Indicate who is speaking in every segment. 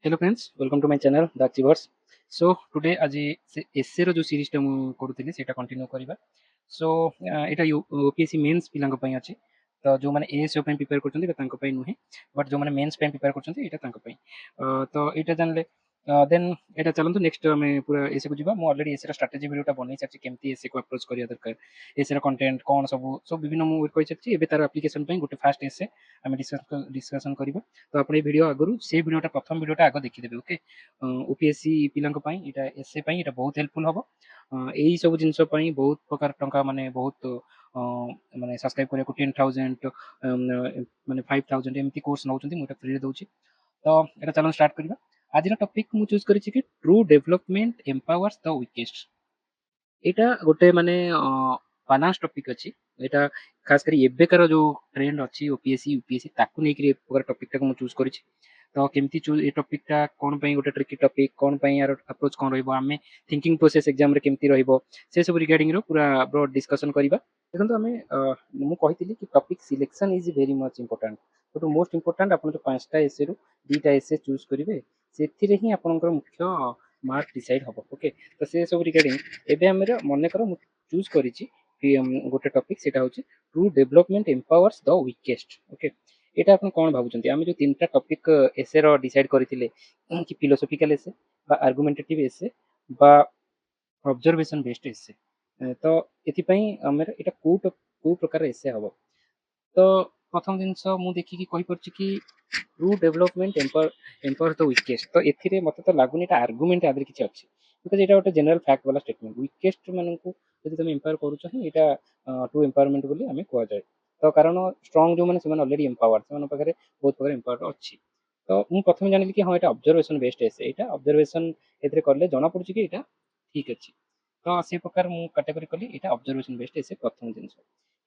Speaker 1: Hello friends, welcome to my channel the achievers. So today आज एसए रो जो सीरीज टा मु करूଥିଲି सेटा कंटिन्यू करबा। सो एटा यूपीएससी मेंस पिलांक पई अछि। तो जो माने एएसओ पई प्रिपेयर करछन्ती तांको पई नुहे, बट जो माने मेंस पई प्रिपेयर करछन्ती एटा तांको पई। तो एटा जानले देन एटा चलंतु नेक्स्ट हमें पूरा एसए को जीवा। मु ऑलरेडी एसए रा स्ट्रेटजी वीडियोटा बनै सारछि, केमती एसए को अप्रोच करिया दरकार, एसए रा कंटेंट कोन सब विभिन्न मु कहि सारछि। एबे तार एप्लीकेशन पई गोटे फास्ट एसए हमें डिस्कशन करिबा। तो आपण ए वीडियो आगरु से वीडियोटा प्रथम वीडियोटा आग देखिदेबे। ओके, ओपीएससी पिलांक पई एटा एसए पई एटा बहुत हेल्पफुल हबो। एई सब जिंस पई बहुत प्रकार टंका माने बहुत माने सब्सक्राइब करिया को 10000 माने 5000 एमती कोर्स नउचंती, मु एटा फ्री रे दउची। तो एटा चलो स्टार्ट करिबा। आज टॉपिक मु चूज करिछि कि true development empowers the weakest. एटा गोटे माने बालांस टॉपिक अछि। एटा खास करी एबेकार जो ट्रेंड अछि ओपीएससी यूपीएससी ताकू नै करी एबेकार टॉपिक टा को मु चूज करिछि। तो केमती चूज ए टॉपिक टा कोन पई गोटे ट्रिकी टॉपिक, कोन पई यार अप्रोच कोन रहइबो, आमे थिंकिंग प्रोसेस एग्जाम रे केमती रहइबो, से सब रिगार्डिंग रो पूरा ब्रॉड डिस्कशन करिबा। देखंतु हमें मु कहितली कि topic selection is very much important. तो मोस्ट इंपोर्टेंट अपन जो पांचटा एसे रो दीटा एसे चूज करिवे, सेथिरे ही आपनकर मुख्य मार्क डिसाइड हबो। ओके, तो से सब रिगार्डिंग एबे हमर मने करो मु चूज करिछि कि गोटे टॉपिक सेटा होछि true development empowers the weakest. Okay, এটা ଆପଣ କଣ ଭାବୁଛନ୍ତି? ଆମେ ଯୋଉ ତିନିଟା ଟପିକ ଏସେ ର ଡିସାଇଡ କରିଥିଲେ କି ଫିଲୋସଫିକାଲ ଏସେ ବା ଆର୍ଗୁମେଣ୍ଟେଟିଭ ଏସେ ବା ଅବଜରଭେସନ ବେସ୍ଡ ଏସେ, ତ ଏଥିପାଇଁ ଆମର ଏଇଟା କୋଉ ପ୍ରକାର ଏସେ ହବ? ତ ପ୍ରଥମ ଜିନିଷ ମୁଁ ଦେଖିକି କହିପାରୁଛି କି true development empower the weakest. तो एथिरे मते तो लागुनी एटा आर्गुमेंट आदि किछि अछि, बिकज एटा गोटे जनरल फैक्ट वाला स्टेटमेंट। वीकेस्ट माननकु जदि तुम एम्पावर करूछ ही एटा ट्रू एम्पावरमेंट बोली हमें कुआ जाय। तो कारण स्ट्रांग जो माने से ऑलरेडी एम्पावर्ड, से पाखरे बहुत प्रकार एम्पावर्ड अछि। तो मु प्रथम जानिली कि हां एटा ऑब्जर्वेशन बेस्ड एसे, एटा ऑब्जर्वेशन एथिरे करले जणा पडुछि कि एटा ठीक अछि। तो से प्रकार मु कैटेगरी कली एटा ऑब्जर्वेशन बेस्ड एसे प्रथम जिंस।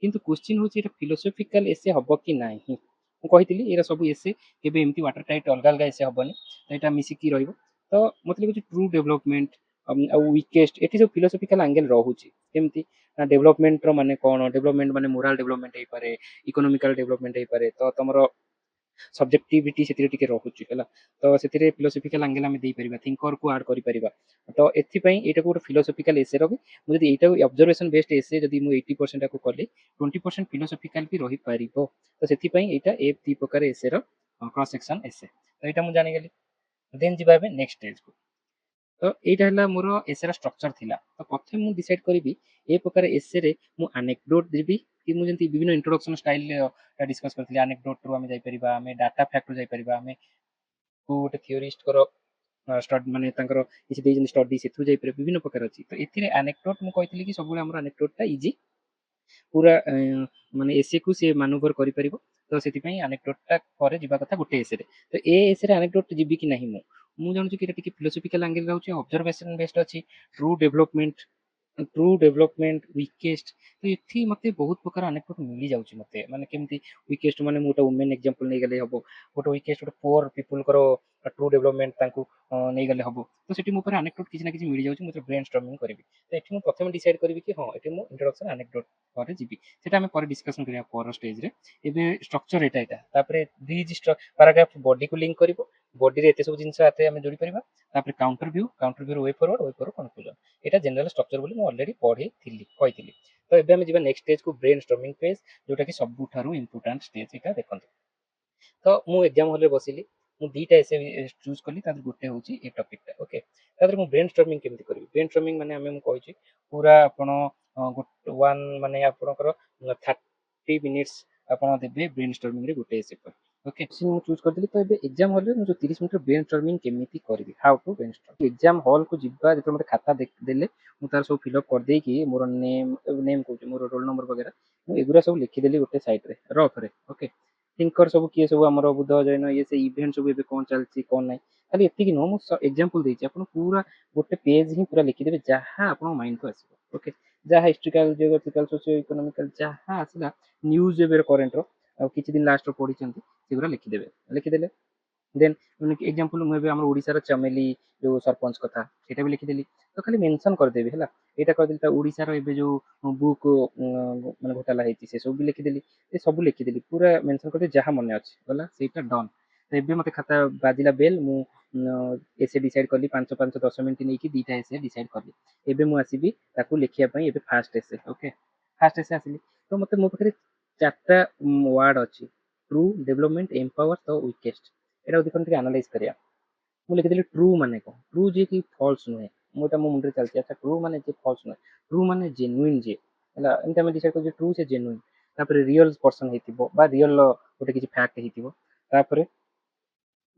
Speaker 1: किंतु क्वेश्चन होछि एटा फिलोसॉफिकल एसे हबो कि नाही। मु कहितली एरा सब एसे केबे एमती वाटर टाइट अलग अलग एसे हबनी, तो एटा मिसी की रहइबो। तो मतलब कि ट्रू डेवलपमेंट आ वीकेस्ट एठी जो फिलोसॉफिकल एंगल रहउछि केमती ना, डेवलपमेंट रो माने कोन? डेवलपमेंट माने मोरल डेवलपमेंट हे पारे, इकोनॉमिकल डेवलपमेंट हे पारे। तो तमरो सब्जेक्टिविटी से रखुच्छी है। तो से फिलोसफिकल एंगल आम दे पार, थिंकर को आड कर। तो एपाई यहाँ गोटे फिलोसफिकल एसे रवि मुझे यहाँ ऑब्जर्वेशन बेस्ड एसे जब मुझे 80% को कली 20% फिलोसफिकल भी रही पार। तो से यहाँ ए दी प्रकार एसे क्रॉस सेक्शन एसे। तो यहाँ मुझे जानीगली। देन जी नेक्स्ट स्टेज को। तो यहाँ मोर एसे स्ट्रक्चर थिला। तो प्रथम मुझे डिसाइड करी ए प्रकार एसे रे मु एनेक्डोट देबी कि मुझे विभिन्न इंट्रोडक्शन स्टाइल डिस्कस करथिले। एनेक्डोट रो आमे जाई परिबा, आमे डाटा फैक्ट रो जाई परिबा, आमे गोटे थियोरिस्ट करो स्टडी माने तांकर किछि देजन स्टडी सेथु जाई परिबा, विभिन्न प्रकार अछि। तो एथिरे एनेक्डोट मु कहितली कि सबले हमर एनेक्डोट टा इजी पूरा माने एसे को से मानुवर करि परिबो। तो सेति पई एनेक्डोट टा करे जिबा कथा गुटे एसे रे। तो ए एसे रे एनेक्डोट जिबि कि नाही मु जानु कि एटा टिके फिलोसॉफिकल एंगल रहउछि, ऑब्जर्वेशन बेस्ड अछि, ट्रू डेवलपमेंट वीकेस्ट। तो एथि मते बहुत प्रकार एनेक्डोट मिली जाउछि मते, माने केमती वीकेस्ट माने मोटा वुमेन एग्जांपल नै गेले हबो, गोटे वीकेस्ट गोटे पुअर पीपल करो ट्रू डेवलपमेंट तांकू नै गेले हबो। तो सेठी मो पर एनेक्डोट किछि ना किछि मिली जाउछि, मते ब्रेनस्टॉर्मिंग करबी। तो एठी मु प्रथम डिसाइड करबी कि हां एठी मु इंट्रोडक्शन एनेक्डोट करे जिबि, सेटा हमें पर डिस्कशन करिया पर स्टेज रे। एबे स्ट्रक्चर एटा तापरे ब्रिज पैराग्राफ बॉडी को लिंक करिवो, बॉडी रे एते सब जिंस आते हमें जोड़ी परिबा। तापरे counter view way forward conclusion. एटा जनरल स्ट्रक्चर बोली मु ऑलरेडी पढ़ी थिली कहिथिली। तो एबे हम जिबा नेक्स्ट स्टेज को, ब्रेनस्टॉर्मिंग फेज, जोटा कि सबुठारु इंपोर्टेंट स्टेज एटा देखंतु। तो मु एग्जाम हॉल रे बसिली, मु दीटा ऐसे चूज कली, तार गुटे होची ए टॉपिक टा। ओके, तार मु ब्रेनस्टॉर्मिंग केमति करबी? ब्रेनस्टॉर्मिंग माने हमें मु कहिची पूरा आपण गुट वन माने आपनकर 30 मिनिट्स आपण देबे ब्रेनस्टॉर्मिंग रे गुटे ऐसे पर। ओके, से मु चूज कर देली। तो एबे एग्जाम हॉल रे मु जो 30 मिनिट ब्रेनस्टॉर्मिंग केमिति करबी, how to brainstorm. Exam hall को जिबा जेतो मते खाता देले मु तार सब फिल अप कर देई कि मोर नेम कहूची, मोर रोल नंबर वगैरह मु एगुरा सब लिखि देली गुटे साइड रे रफ रे। ओके, थिंकर सब किए सब हमर बुध जैन ये से इवेंट सब एबे कोन चलची कोन नै, खाली एतिकी नो मु एग्जांपल देछि। आपण पूरा गोटे पेज ही पूरा लिखि देबे जहां आपण माइंड को आसीबो। ओके, जहां हिस्टोरिकल, जियोग्राफिकल, सोशियो इकोनॉमिकल जहां आसीला, न्यूज़ एबे करंट रो आ किछि दिन लास्ट रो पढी चंती सेगुरा लिखि देबे। लिखि देले देन एग्जांपल मु एबे हमर ओडिसा रो चमेली जो सरपंच कथा सेटा भी लिखि देली। तो खाली मेंशन कर देबे हला, एटा कर देली। त ओडिसा रो एबे जो बुक माने घोटाला हेछि से सब भी लिखि देली। ए सब लिखि देली, पूरा मेंशन कर दे जहां मने अछि गला सेटा डन। ତ ଏବେ ମୋତେ ଖାତା ବାଜିଲା ବେଲ୍, ମୁଁ ଏସେ ଡିସାଇଡ୍ କଲି 5-5-10 ମିନିଟ୍ ନେଇକି 2ଟା ଏସେ ଡିସାଇଡ୍ କଲି। ଏବେ ମୁଁ ଆସିବି ତାକୁ ଲେଖିବା ପାଇଁ, ଏବେ ଫାଷ୍ଟ ଏସେ। ଓକେ, ଫାଷ୍ଟ ଏସେ ଆସିଲି। ତ ମୋତେ ମୋ ପାଖରେ 4ଟା ୱାର୍ଡ ଅଛି, ଟ୍ରୁ, ଡେଭଲପମେଣ୍ଟ, ଏମ୍ପାୱାର, ତ ୱିକେଷ୍ଟ। ଏଇଟା ଦେଖନ୍ତୁ ଟିକେ ଆନାଲାଇଜ୍ କରିବା। ମୁଁ ଲେଖିଦେଲି ଟ୍ରୁ ମାନେ କ'ଣ? ଟ୍ରୁ ଯିଏ କି ଫଲ୍ସ ନୁହେଁ, ମୁଁ ଏଇଟା ମୋ ମୁଣ୍ଡରେ ଚାଲିଛି। ଆଚ୍ଛା, ଟ୍ରୁ ମାନେ ଯିଏ ଫଲ୍ସ ନୁହେଁ, ଟ୍ରୁ ମାନେ ଜେନୁଇନ୍ ଯିଏ ହେଲା, ଏମିତି ଆମେ ଡିସାଇଡ୍ କରୁଛୁ ଟ୍ରୁ ସେ ଜେନୁଇନ୍। ତାପରେ ରିଅଲ ପର୍ସନ୍ ହେଇଥିବ ବା ରିଅଲ ଗୋଟେ କିଛି ଫ୍ୟାକ୍ଟ ହେଇଥିବ। ତାପରେ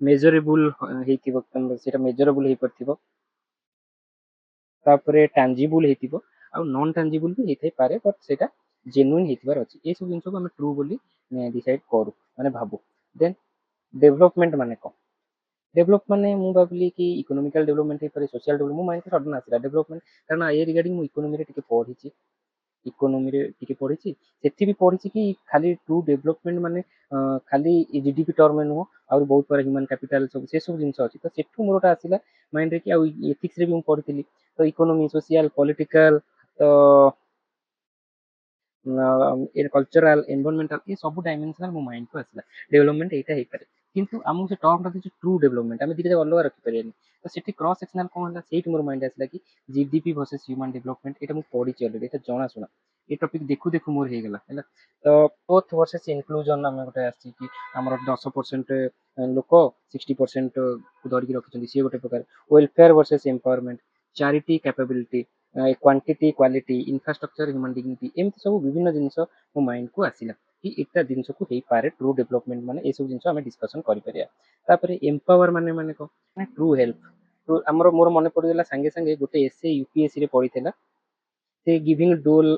Speaker 1: ମେଜରେବୁଲ ହେଇଥିବ, ସେଇଟା ମେଜରେବୁଲ ହେଇପାରିଥିବ। ତାପରେ ଟାଞ୍ଜିବୁଲ ହେଇଥିବ, ଆଉ ନନ୍ ଟାଞ୍ଜିବୁଲ ବି ହେଇଥାଇପାରେ, ବଟ୍ ସେଇଟା ଜେନୁଇନ୍ ହେଇଥିବାର ଅଛି। ଏସବୁ ଜିନିଷକୁ ଆମେ ଟ୍ରୁ ବୋଲି ଡିସାଇଡ୍ କରୁ, ମାନେ ଭାବୁ। ଦେନ୍ ଡେଭଲପମେଣ୍ଟ ମାନେ କ'ଣ? ଡେଭଲପ ମାନେ ମୁଁ ଭାବିଲି କି ଇକୋନୋମିକାଲ ଡେଭଲପମେଣ୍ଟ ହେଇପାରେ, ସୋସିଆଲ ଡେଭଲପମେଣ୍ଟ, ମୋ ମାଇଣ୍ଡରେ ସଡନ୍ ଆସିଲା ଡେଭଲପମେଣ୍ଟ, କାରଣ ଏ ରିଗାର୍ଡିଂ ମୁଁ ଇକୋନୋମିରେ ଟିକେ ପଢିଛି। ସେଠି ବି ପଢିଛି କି ଖାଲି ଟ୍ରୁ ଡେଭଲପମେଣ୍ଟ ମାନେ ଖାଲି ଜିଡିପି ଟର୍ମ ନୁହଁ, ଆହୁରି ବହୁତ ସାରା ହ୍ୟୁମାନ କ୍ୟାପିଟାଲ ସବୁ ସେ ସବୁ ଜିନିଷ ଅଛି। ତ ସେଠୁ ମୋର ଗୋଟେ ଆସିଲା ମାଇଣ୍ଡରେ କି, ଆଉ ଏଥିକ୍ସରେ ବି ମୁଁ ପଢିଥିଲି, ତ ଇକୋନୋମି, ସୋସିଆଲ, ପଲିଟିକାଲ, ତ କଲଚରାଲ, ଏନଭାରମେଣ୍ଟାଲ, ଏ ସବୁ ଡାଇମେନସନାଲ ମୋ ମାଇଣ୍ଡକୁ ଆସିଲା ଡେଭଲପମେଣ୍ଟ ଏଇଟା ହେଇପାରେ। କିନ୍ତୁ ଆମକୁ ସେ ଟର୍ମଟା ଦେଇଛି ଟ୍ରୁ ଡେଭଲପମେଣ୍ଟ, ଆମେ ଦୁଇଟା ଅଲଗା ରଖିପାରିବାନି। ତ ସେଠି କ୍ରସ୍ ସେକ୍ସନାଲ କ'ଣ ହେଲା, ସେଇଠି ମୋର ମାଇଣ୍ଡ ଆସିଲା କି ଜିଡିପି ଭର୍ସେସ୍ ହ୍ୟୁମାନ ଡେଭଲପମେଣ୍ଟ, ଏଇଟା ମୁଁ ପଢିଛି ଅଲରେଡି, ଏଇଟା ଜଣାଶୁଣା। ଏ ଟପିକ ଦେଖୁ ଦେଖୁ ମୋର ହେଇଗଲା ହେଲା। ତ ଗ୍ରୋଥ ଭର୍ସେସ୍ ଇନକ୍ଲୁଜନ ଆମେ ଗୋଟେ ଆସିଛି କି ଆମର 10% ଲୋକ 60% କୁ ଧରିକି ରଖିଛନ୍ତି, ସିଏ ଗୋଟେ ପ୍ରକାର। Welfare versus empowerment, charity capability, quantity quality, infrastructure, human dignity, ଏମିତି ସବୁ ବିଭିନ୍ନ ଜିନିଷ ମୋ ମାଇଣ୍ଡକୁ ଆସିଲା କି ଏଇଟା ଜିନିଷକୁ ହେଇପାରେ ଟ୍ରୁ ଡେଭଲପମେଣ୍ଟ ମାନେ, ଏସବୁ ଜିନିଷ ଆମେ ଡିସ୍କସନ କରିପାରିବା। ତାପରେ ଏମ୍ପାୱାର ମାନେ କ'ଣ? ମାନେ ଟ୍ରୁ ହେଲ୍ପ। ଆମର ମୋର ମନେ ପଡ଼ିଗଲା ସାଙ୍ଗେ ସାଙ୍ଗେ ଗୋଟେ ଏସେ ୟୁପିଏସ୍ସିରେ ପଡ଼ିଥିଲା, ସେ ଗିଭିଂ ଡୋଲ୍,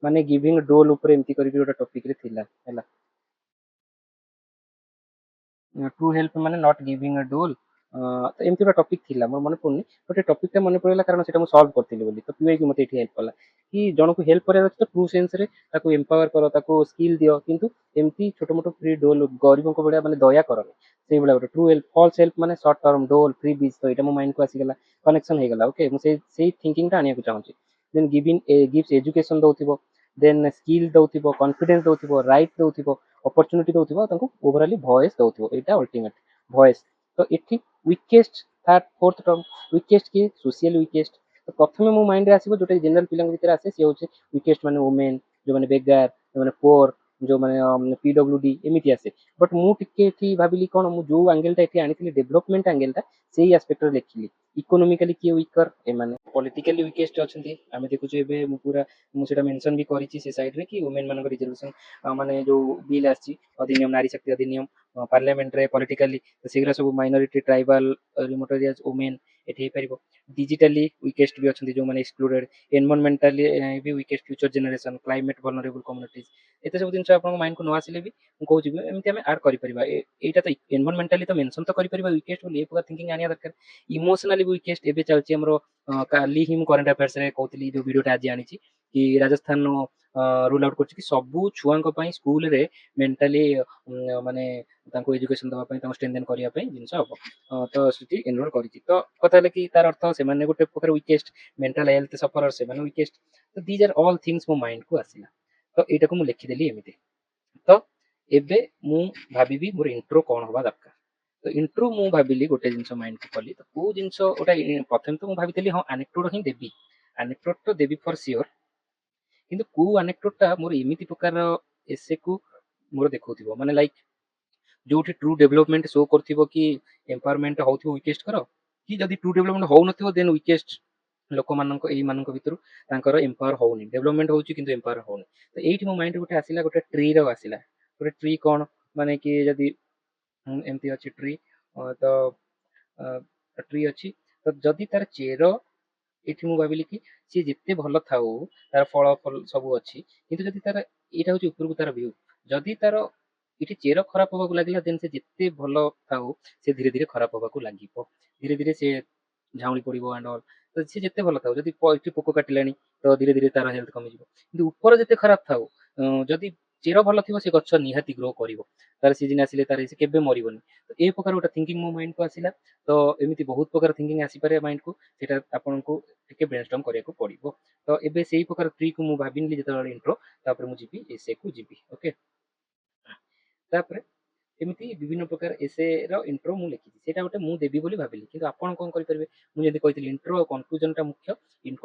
Speaker 1: ମାନେ ଗିଭିଂ ଡୋଲ୍ ଉପରେ ଏମିତି କରିକି ଗୋଟେ ଟପିକରେ ଥିଲା ହେଲା। ଟ୍ରୁ ହେଲ୍ପ ମାନେ ନଟ୍ ଗିଭିଂ ଅ ଡୋଲ୍, ତ ଏମିତି ଗୋଟେ ଟପିକ ଥିଲା, ମୋର ମନେ ପଡୁନି। ଗୋଟେ ଟପିକଟା ମନେ ପଡ଼ିଲା କାରଣ ସେଟା ମୁଁ ସଲ୍ଭ କରିଥିଲି ବୋଲି, ତ ପିଆଇକି ମୋତେ ଏଠି ହେଲ୍ପ କଲା କି ଜଣକୁ ହେଲ୍ପ କରିବାର ଅଛି ତ ଟ୍ରୁ ସେନ୍ସରେ ତାକୁ ଏମ୍ପାୱାର କର, ତାକୁ ସ୍କିଲ୍ ଦିଅ, କିନ୍ତୁ ଏମିତି ଛୋଟ ମୋଟ ଫ୍ରି ଡୋଲ୍ ଗରିବଙ୍କ ଭଳିଆ ମାନେ ଦୟା କରନି, ସେଇଭଳିଆ ଗୋଟେ। ଟ୍ରୁ ହେଲ୍ପ, ଫଲ୍ସ ହେଲ୍ପ ମାନେ short term dole, freebies, ତ ଏଇଟା ମୋ ମାଇଣ୍ଡକୁ ଆସିଗଲା, କନେକ୍ସନ ହେଇଗଲା। ଓକେ, ମୁଁ ସେଇ ଥିଙ୍କିଙ୍ଗଟା ଆଣିବାକୁ ଚାହୁଁଛି। ଦେନ୍ ଗିଭ୍ସ ଏଜୁକେସନ ଦଉଥିବ, ଦେନ୍ ସ୍କିଲ୍ ଦଉଥିବ, କନଫିଡେନ୍ସ ଦଉଥିବ, ରାଇଟ୍ ଦଉଥିବ, ଅପରଚ୍ୟୁନିଟି ଦଉଥିବ, ଆଉ ତାଙ୍କୁ ଓଭରାଲି ଭଏସ୍ ଦଉଥିବ, ଏଇଟା ଅଲ୍ଟିମେଟ୍ ଭଏସ୍। ତ ଏଠି ୱିକେଷ୍ଟ, ଥାର୍ଡ ଫୋର୍ଥ ଟର୍ମ, ୱିକେଷ୍ଟ କିଏ? ସୋସିଆଲ ୱିକେଷ୍ଟ। ତ ପ୍ରଥମେ ମୋ ମାଇଣ୍ଡରେ ଆସିବ ଯୋଉଟା ଜେନେରାଲ ପିଲାଙ୍କ ଭିତରେ ଆସେ, ସେ ହଉଛି ୱିକେଷ୍ଟ ମାନେ ଓମେନ୍, ଯୋଉମାନେ ବେଗାର, ଯୋଉମାନେ ପୋର୍, ଯୋଉମାନେ PWD, ଏମିତି ଆସେ। ବଟ୍ ମୁଁ ଟିକେ ଏଠି ଭାବିଲି କ'ଣ, ମୁଁ ଯୋଉ ଆଙ୍ଗେଲଟା ଏଠି ଆଣିଥିଲି ଡେଭଲପମେଣ୍ଟ ଆଙ୍ଗେଲଟା, ସେଇ ଆସ୍ପେକ୍ଟରେ ଲେଖିଲି। ଇକୋନୋମିକାଲି କିଏ ୱିକର? ଏମାନେ। ପଲିଟିକାଲି ୱିକେଷ୍ଟ ଅଛନ୍ତି, ଆମେ ଦେଖୁଛୁ ଏବେ ମୁଁ ସେଟା ମେନସନ ବି କରିଛି ସେ ସାଇଡରେ କି ଓମେନ ମାନଙ୍କ ରିଜର୍ଭେସନ, ମାନେ ଯୋଉ ବିଲ୍ ଆସିଛି ଅଧିନିୟମ, ନାରୀ ଶକ୍ତି ଅଧିନିୟମ, ପାର୍ଲାମେଣ୍ଟରେ ପଲିଟିକାଲି, ସେଗୁରା ସବୁ minority, tribal, remote areas, women ଏଠି ହେଇପାରିବ। ଡିଜିଟାଲି ୱିକେଷ୍ଟ ବି ଅଛନ୍ତି ଯୋଉମାନେ ଏକ୍ସକ୍ଲୁଡେଡ, ଏନଭାରମେଣ୍ଟାଲି ବି ୱିକେଷ୍ଟ, ଫ୍ୟୁଚର ଜେନେରେସନ, କ୍ଲାଇମେଟ ଭଲନରେବୁଲ କମ୍ୟୁନିଟିଜ। ଏତେ ସବୁ ଜିନିଷ ଆପଣଙ୍କ ମାଇଣ୍ଡକୁ ନ ଆସିଲେ ବି ମୁଁ କହୁଛି ଏମିତି ଆମେ ଆଡ୍ କରିପାରିବା। ଏଇଟା ତ ଏନଭାରମେଣ୍ଟାଲି ତ ମେନସନ ତ କରିପାରିବା ୱିକେଷ୍ଟ ବୋଲି, ଏ ପ୍ରକାର ଥିଙ୍କିଂ ଆଣିବା ଦରକାର। ଇମୋସନାଲି ୱିକେଷ୍ଟ ଏବେ ଚାଲିଛି ଆମର, କାଲି ହିଁ ମୁଁ କରେଣ୍ଟ ଆଫେୟାର୍ସରେ କହୁଥିଲି, ଯୋଉ ଭିଡ଼ିଓଟା ଆଜି ଆଣିଛି କି ରାଜସ୍ଥାନ ରୁଲ ଆଉଟ୍ କରୁଛି କି ସବୁ ଛୁଆଙ୍କ ପାଇଁ ସ୍କୁଲରେ ମେଣ୍ଟାଲି ମାନେ ତାଙ୍କୁ ଏଜୁକେସନ ଦେବା ପାଇଁ, ତାଙ୍କୁ ଷ୍ଟ୍ରେନ୍ଥେନ୍ କରିବା ପାଇଁ ଜିନିଷ ହବ। ତ ସେଠି ଏନରୋଲ କରିଛି। ତ କଥା ହେଲେ କି ତାର ଅର୍ଥ ସେମାନେ ଗୋଟେ ପ୍ରକାର ୱିକେଷ୍ଟ, ମେଣ୍ଟାଲ ହେଲ୍ଥ ସଫରର ସେମାନେ ୱିକେଷ୍ଟ। ତ ଦିଜ୍ ଆର୍ ଅଲ୍ ଥିଙ୍ଗସ୍ ମୋ ମାଇଣ୍ଡକୁ ଆସିଲା, ତ ଏଇଟାକୁ ମୁଁ ଲେଖିଦେଲି ଏମିତି। ତ ଏବେ ମୁଁ ଭାବିବି ମୋର ଇଣ୍ଟ୍ରୋ କ'ଣ ହବା ଦରକାର। ତ ଇଣ୍ଟ୍ରୋ ମୁଁ ଭାବିଲି ଗୋଟେ ଜିନିଷ ମାଇଣ୍ଡକୁ କଲି, ତ କୋଉ ଜିନିଷ ଗୋଟେ, ପ୍ରଥମେ ତ ମୁଁ ଭାବିଥିଲି ହଁ ଆନେକ୍ଡୋଟ ହିଁ ଦେବି, ଆନେକ୍ଡୋଟ ତ ଦେବି ଫର ସିଓର, କିନ୍ତୁ କୋଉ ଆନେକ୍ଡୋଟଟା ମୋର ଏମିତି ପ୍ରକାର ଏସେକୁ ମୋର ଦେଖଉଥିବ, ମାନେ ଲାଇକ୍ ଯୋଉଠି ଟ୍ରୁ ଡେଭଲପମେଣ୍ଟ ଶୋ କରୁଥିବ କି ଏମ୍ପାୱାରମେଣ୍ଟ ହଉଥିବ ୱିକେଷ୍ଟ କର, କି ଯଦି ଟ୍ରୁ ଡେଭଲପମେଣ୍ଟ ହଉନଥିବ ଦେନ୍ ୱିକେଷ୍ଟ ଲୋକମାନଙ୍କ ଏଇମାନଙ୍କ ଭିତରୁ ତାଙ୍କର ଏମ୍ପାୱାର ହଉନି, ଡେଭଲପମେଣ୍ଟ ହଉଛି କିନ୍ତୁ ଏମ୍ପାୱାର ହଉନି। ତ ଏଇଠି ମୋ ମାଇଣ୍ଡ ଗୋଟେ ଆସିଲା, ଗୋଟେ ଟ୍ରିର ଆସିଲା। ଗୋଟେ ଟ୍ରି କ'ଣ, ମାନେ କି ଯଦି ଏମିତି ଅଛି ଟ୍ରି, ତ ଟ୍ରି ଅଛି, ତ ଯଦି ତାର ଚେର, ଏଠି ମୁଁ ଭାବିଲି କି ସିଏ ଯେତେ ଭଲ ଥାଉ, ତାର ଫଳ ସବୁ ଅଛି, କିନ୍ତୁ ଯଦି ତାର, ଏଇଟା ହଉଛି ଉପରକୁ ତାର ଭିଉ, ଯଦି ତାର ଏଠି ଚେର ଖରାପ ହବାକୁ ଲାଗିଲା, ଦେନ୍ ସେ ଯେତେ ଭଲ ଥାଉ ସେ ଧୀରେ ଧୀରେ ଖରାପ ହବାକୁ ଲାଗିବ, ଧୀରେ ଧୀରେ ସେ ଝାଉଁଳି ପଡିବ ଆଣ୍ଡ ଅଲ୍। ତ ସେ ଯେତେ ଭଲ ଥାଉ, ଯଦି ଏଠି ପୋକ କାଟିଲାଣି ତ ଧୀରେ ଧୀରେ ତାର ହେଲ୍ଥ କମିଯିବ। କିନ୍ତୁ ଉପର ଯେତେ ଖରାପ ଥାଉ, ଯଦି ଚେର ଭଲ ଥିବ ସେ ଗଛ ନିହାତି ଗ୍ରୋ କରିବ, ତାର ସିଜିନ୍ ଆସିଲେ ତାର ସେ କେବେ ମରିବନି। ତ ଏ ପ୍ରକାର ଗୋଟେ ଥିଙ୍କିଂ ମୋ ମାଇଣ୍ଡକୁ ଆସିଲା। ତ ଏମିତି ବହୁତ ପ୍ରକାର ଥିଙ୍କିଂ ଆସିପାରେ ମାଇଣ୍ଡକୁ, ସେଇଟା ଆପଣଙ୍କୁ ଟିକେ ବ୍ରେନଷ୍ଟର୍ମ କରିବାକୁ ପଡିବ। ତ ଏବେ ସେଇ ପ୍ରକାର ଟ୍ରିକୁ ମୁଁ ଭାବିନେଲି ଯେତେବେଳେ ଇଣ୍ଟ୍ରୋ, ତାପରେ ମୁଁ ଯିବି ଏସେକୁ ଯିବି। ଓକେ, ତାପରେ ଏମିତି ବିଭିନ୍ନ ପ୍ରକାର ଏସେର ଇଣ୍ଟ୍ରୋ ମୁଁ ଲେଖିଛି, ସେଇଟା ଗୋଟେ ମୁଁ ଦେବି ବୋଲି ଭାବିଲି। କିନ୍ତୁ ଆପଣ କ'ଣ କରିପାରିବେ, ମୁଁ ଯେମିତି କହିଥିଲି ଇଣ୍ଟ୍ରୋ ଆଉ କନକ୍ଲୁଜନଟା ମୁଖ୍ୟ,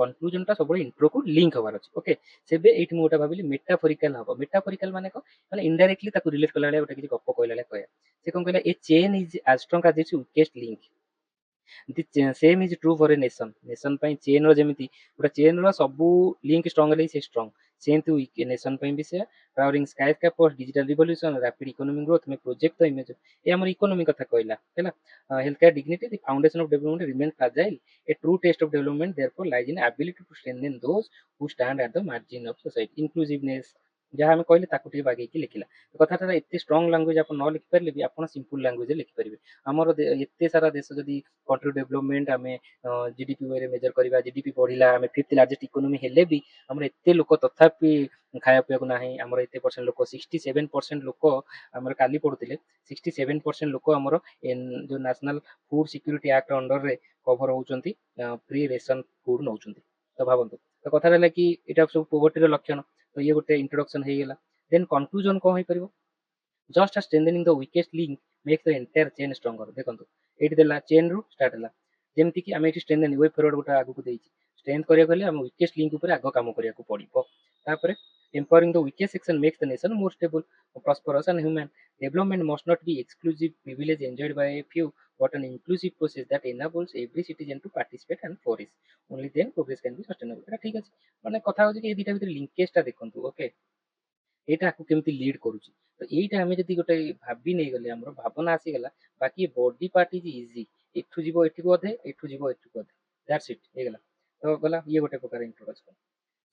Speaker 1: କନକ୍ଲୁଜନଟା ସବୁବେଳେ ଇଣ୍ଟ୍ରୋକୁ ଲିଙ୍କ ହେବାର ଅଛି। ଓକେ, ସେବେ ଏଇଠି ମୁଁ ଗୋଟେ ଭାବିଲି ମେଟାଫୋରିକାଲ ହବ। ମେଟାଫୋରିକାଲ ମାନେ କ'ଣ, ମାନେ ଇନଡାଇରେକ୍ଟଲି ତାକୁ ରିଲେଟ କଲା ଭଳିଆ ଗୋଟେ କିଛି ଗପ କହିଲା ଭଳିଆ କହିବା। ସେ କ'ଣ କହିଲା, a chain is as strong as its weakest link, the same is true for a nation. Nation ପାଇଁ ଚେନ୍ ର ଯେମିତି ଗୋଟେ ଚେନ୍ ର ସବୁ ଲିଙ୍କ ଷ୍ଟ୍ରଙ୍ଗ ହେଲେ ସେ ଷ୍ଟ୍ରଙ୍ଗ, ସେମିତି ୱିକ୍ ନେସନ ପାଇଁ ବି ସେୟା। Powering skyscraper, digital revolution, rapid economic growth may project the image. ଏ ଆମର ଇକୋନୋମି କଥା କହିଲା ହେଲା। Health care dignity, the foundation of development remain fragile, a true test of development therefore lies in ability to strengthen those who stand at the margin of society. Inclusiveness ଯାହା ଆମେ କହିଲେ ତାକୁ ଟିକେ ବାଗେଇକି ଲେଖିଲା। କଥାଟା ଏତେ ଷ୍ଟ୍ରଙ୍ଗ ଲାଙ୍ଗୁଏଜ ଆପଣ ନ ଲେଖିପାରିଲେ ବି ଆପଣ ସିମ୍ପଲ ଲାଙ୍ଗୁଏଜରେ ଲେଖିପାରିବେ। ଆମର ଏତେ ସାରା ଦେଶ ଯଦି କଣ୍ଟ୍ରି ଡେଭଲପମେଣ୍ଟ ଆମେ ଜିଡିପି ୱେରେ ମେଜର କରିବା, ଜିଡିପି ବଢିଲା, ଆମେ ଫିଫ୍ଥ ଲାର୍ଜେଷ୍ଟ ଇକୋନୋମି ହେଲେ ବି ଆମର ଏତେ ଲୋକ ତଥାପି ଖାଇବା ପିଇବାକୁ ନାହିଁ। ଆମର ଏତେ ପରସେଣ୍ଟ ଲୋକ, 67% ଲୋକ, ଆମର କାଲି ପଢୁଥିଲେ 67% ଲୋକ ଆମର ଯୋଉ ନ୍ୟାସନାଲ ଫୁଡ ସିକ୍ୟୁରିଟି ଆକ୍ଟ ଅଣ୍ଡରରେ କଭର ହଉଛନ୍ତି, ଫ୍ରି ରେସନ ଫୁଡ ନଉଛନ୍ତି। ତ ଭାବନ୍ତୁ, ତ କଥାଟା ହେଲା କି ଏଇଟା ସବୁ ପୋଭର୍ଟିର ଲକ୍ଷଣ। ତ ଇଏ ଗୋଟେ ଇଣ୍ଟ୍ରୋଡକ୍ସନ ହେଇଗଲା। ଦେନ୍ କନକ୍ଲୁଜନ କ'ଣ ହେଇପାରିବ, just strengthening the weakest link makes the entire chain stronger. ଦେଖନ୍ତୁ ଏଇଠି ଦେଲା ଚେନ୍ ରୁ ଷ୍ଟାର୍ଟ ହେଲା, ଯେମିତିକି ଆମେ ଏଠି ଷ୍ଟ୍ରେଂଥେନିଂ ୱେ ଫରୱାର୍ଡ ଗୋଟେ ଆଗକୁ ଦେଇଛି। ଷ୍ଟ୍ରେଂଥ କରିବାକୁ ହେଲେ ଆମେ ୱିକେଷ୍ଟ ଲିଙ୍କ ଉପରେ ଆଗ କାମ କରିବାକୁ ପଡିବ। ତାପରେ empowering the weakest section makes the nation more stable, prosperous and human. Development must not be exclusive privilege enjoyed by a few, but an inclusive process that enables every citizen to participate and flourish. Only then progress can be sustainable. এটা ঠিক আছে, মানে কথা হচ্ছে কি এই দুইটা ভিতরে লিঙ্কেজটা দেখନ୍ତୁ। ওকে, ଏଇଟା ଆକୁ କେମିତି ଲିଡ୍ କରୁଛି। ତ ଏଇଟା ଆମେ ଯଦି ଗୋଟେ ଭାବି ନେଇଗଲେ, ଆମର ଭାବନା ଆସିଗଲା, ବାକି ବଡି ପାର୍ଟ ଇଜ ଇଜି। ଏଠୁ ଯିବ ଏଠିକୁ ଅଧେ, ଏଠୁ ଯିବ ଏଠିକୁ ଅଧେ, ଦ୍ୟାଟ୍ସ ଇଟ୍, ହେଇଗଲା। ତ ଗଲା, ଇଏ ଗୋଟେ ପ୍ରକାର ଇଣ୍ଟ୍ରୋଡକ୍ସନ।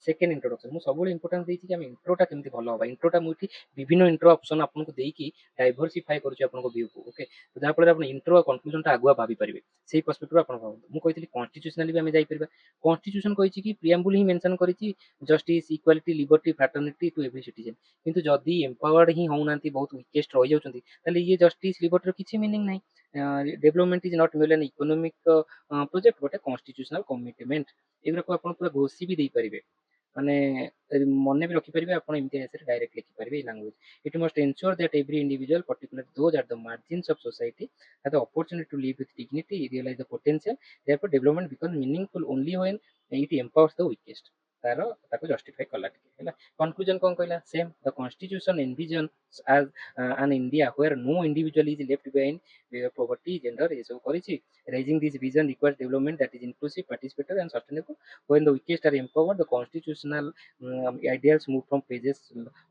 Speaker 1: ସେକେଣ୍ଡ ଇଣ୍ଟ୍ରୋଡକ୍ସନ, ମୁଁ ସବୁବେଳେ ଇମ୍ପୋର୍ଟାନ୍ସ ଦେଇଛି କି ଆମେ ଇଣ୍ଟ୍ରୋଟା କେମିତି ଭଲ ହବା। ଇଣ୍ଟ୍ରୋଟା ମୁଁ ଏଠି ବିଭିନ୍ନ ଇଣ୍ଟ୍ରୋ ଅପସନ ଆପଣଙ୍କୁ ଦେଇକି ଡାଇଭରସିଫାଏ କରୁଛି ଆପଣଙ୍କ ଭିଉକୁ। ଓକେ, ଯାହାଫଳରେ ଆପଣ ଇଣ୍ଟ୍ରୋ ଆଉ କନକ୍ଲୁଜନଟା ଆଗୁଆ ଭାବି ପାରିବେ। ସେଇ ପର୍ସପେକ୍ଟିଭରୁ ଆପଣ ଭାବନ୍ତୁ। ମୁଁ କହିଥିଲି କନଷ୍ଟିଚ୍ୟୁସନାଲି ବି ଆମେ ଯାଇପାରିବା। କନଷ୍ଟିଚ୍ୟୁସନ କହିଛି କି ପ୍ରିଆମ୍ବୁଲ ହିଁ ମେନସନ କରିଛି justice, equality, liberty, fraternity to every citizen. କିନ୍ତୁ ଯଦି ଏମ୍ପାୱାର୍ଡ ହିଁ ହଉନାହାନ୍ତି, ବହୁତ ୱିକେଷ୍ଟ ରହିଯାଉଛନ୍ତି, ତାହେଲେ ଇଏ ଜଷ୍ଟିସ ଲିବର୍ଟିର କିଛି ମିନିଂ ନାହିଁ। Development is not merely an economic project, but a constitutional commitment. ଏଗୁଡାକୁ ଆପଣ ପୁରା ଘୋଷି ବି ଦେଇପାରିବେ, ମାନେ ମନେ ବି ରଖିପାରିବେ ଆପଣ। ଏମିତି ଭାଷାରେ ଡାଇରେକ୍ଟ ଲେଖିପାରିବେ ଏଇ language. It must ensure that every individual, particularly those at the margins of society, have the opportunity to live with dignity, realize the potential. Therefore development becomes meaningful only when it empowers the weakest। ତାର ତାକୁ justify କଲା ଟିକେ ହେଲା। Conclusion କ'ଣ କହିଲା, same. The constitution envisions as an India where no individual is left behind, where poverty, gender ଏସବୁ କରିଛି। Raising this vision requires development that is inclusive, participatory and sustainable. When the weakest are empowered, the constitutional ideals move from pages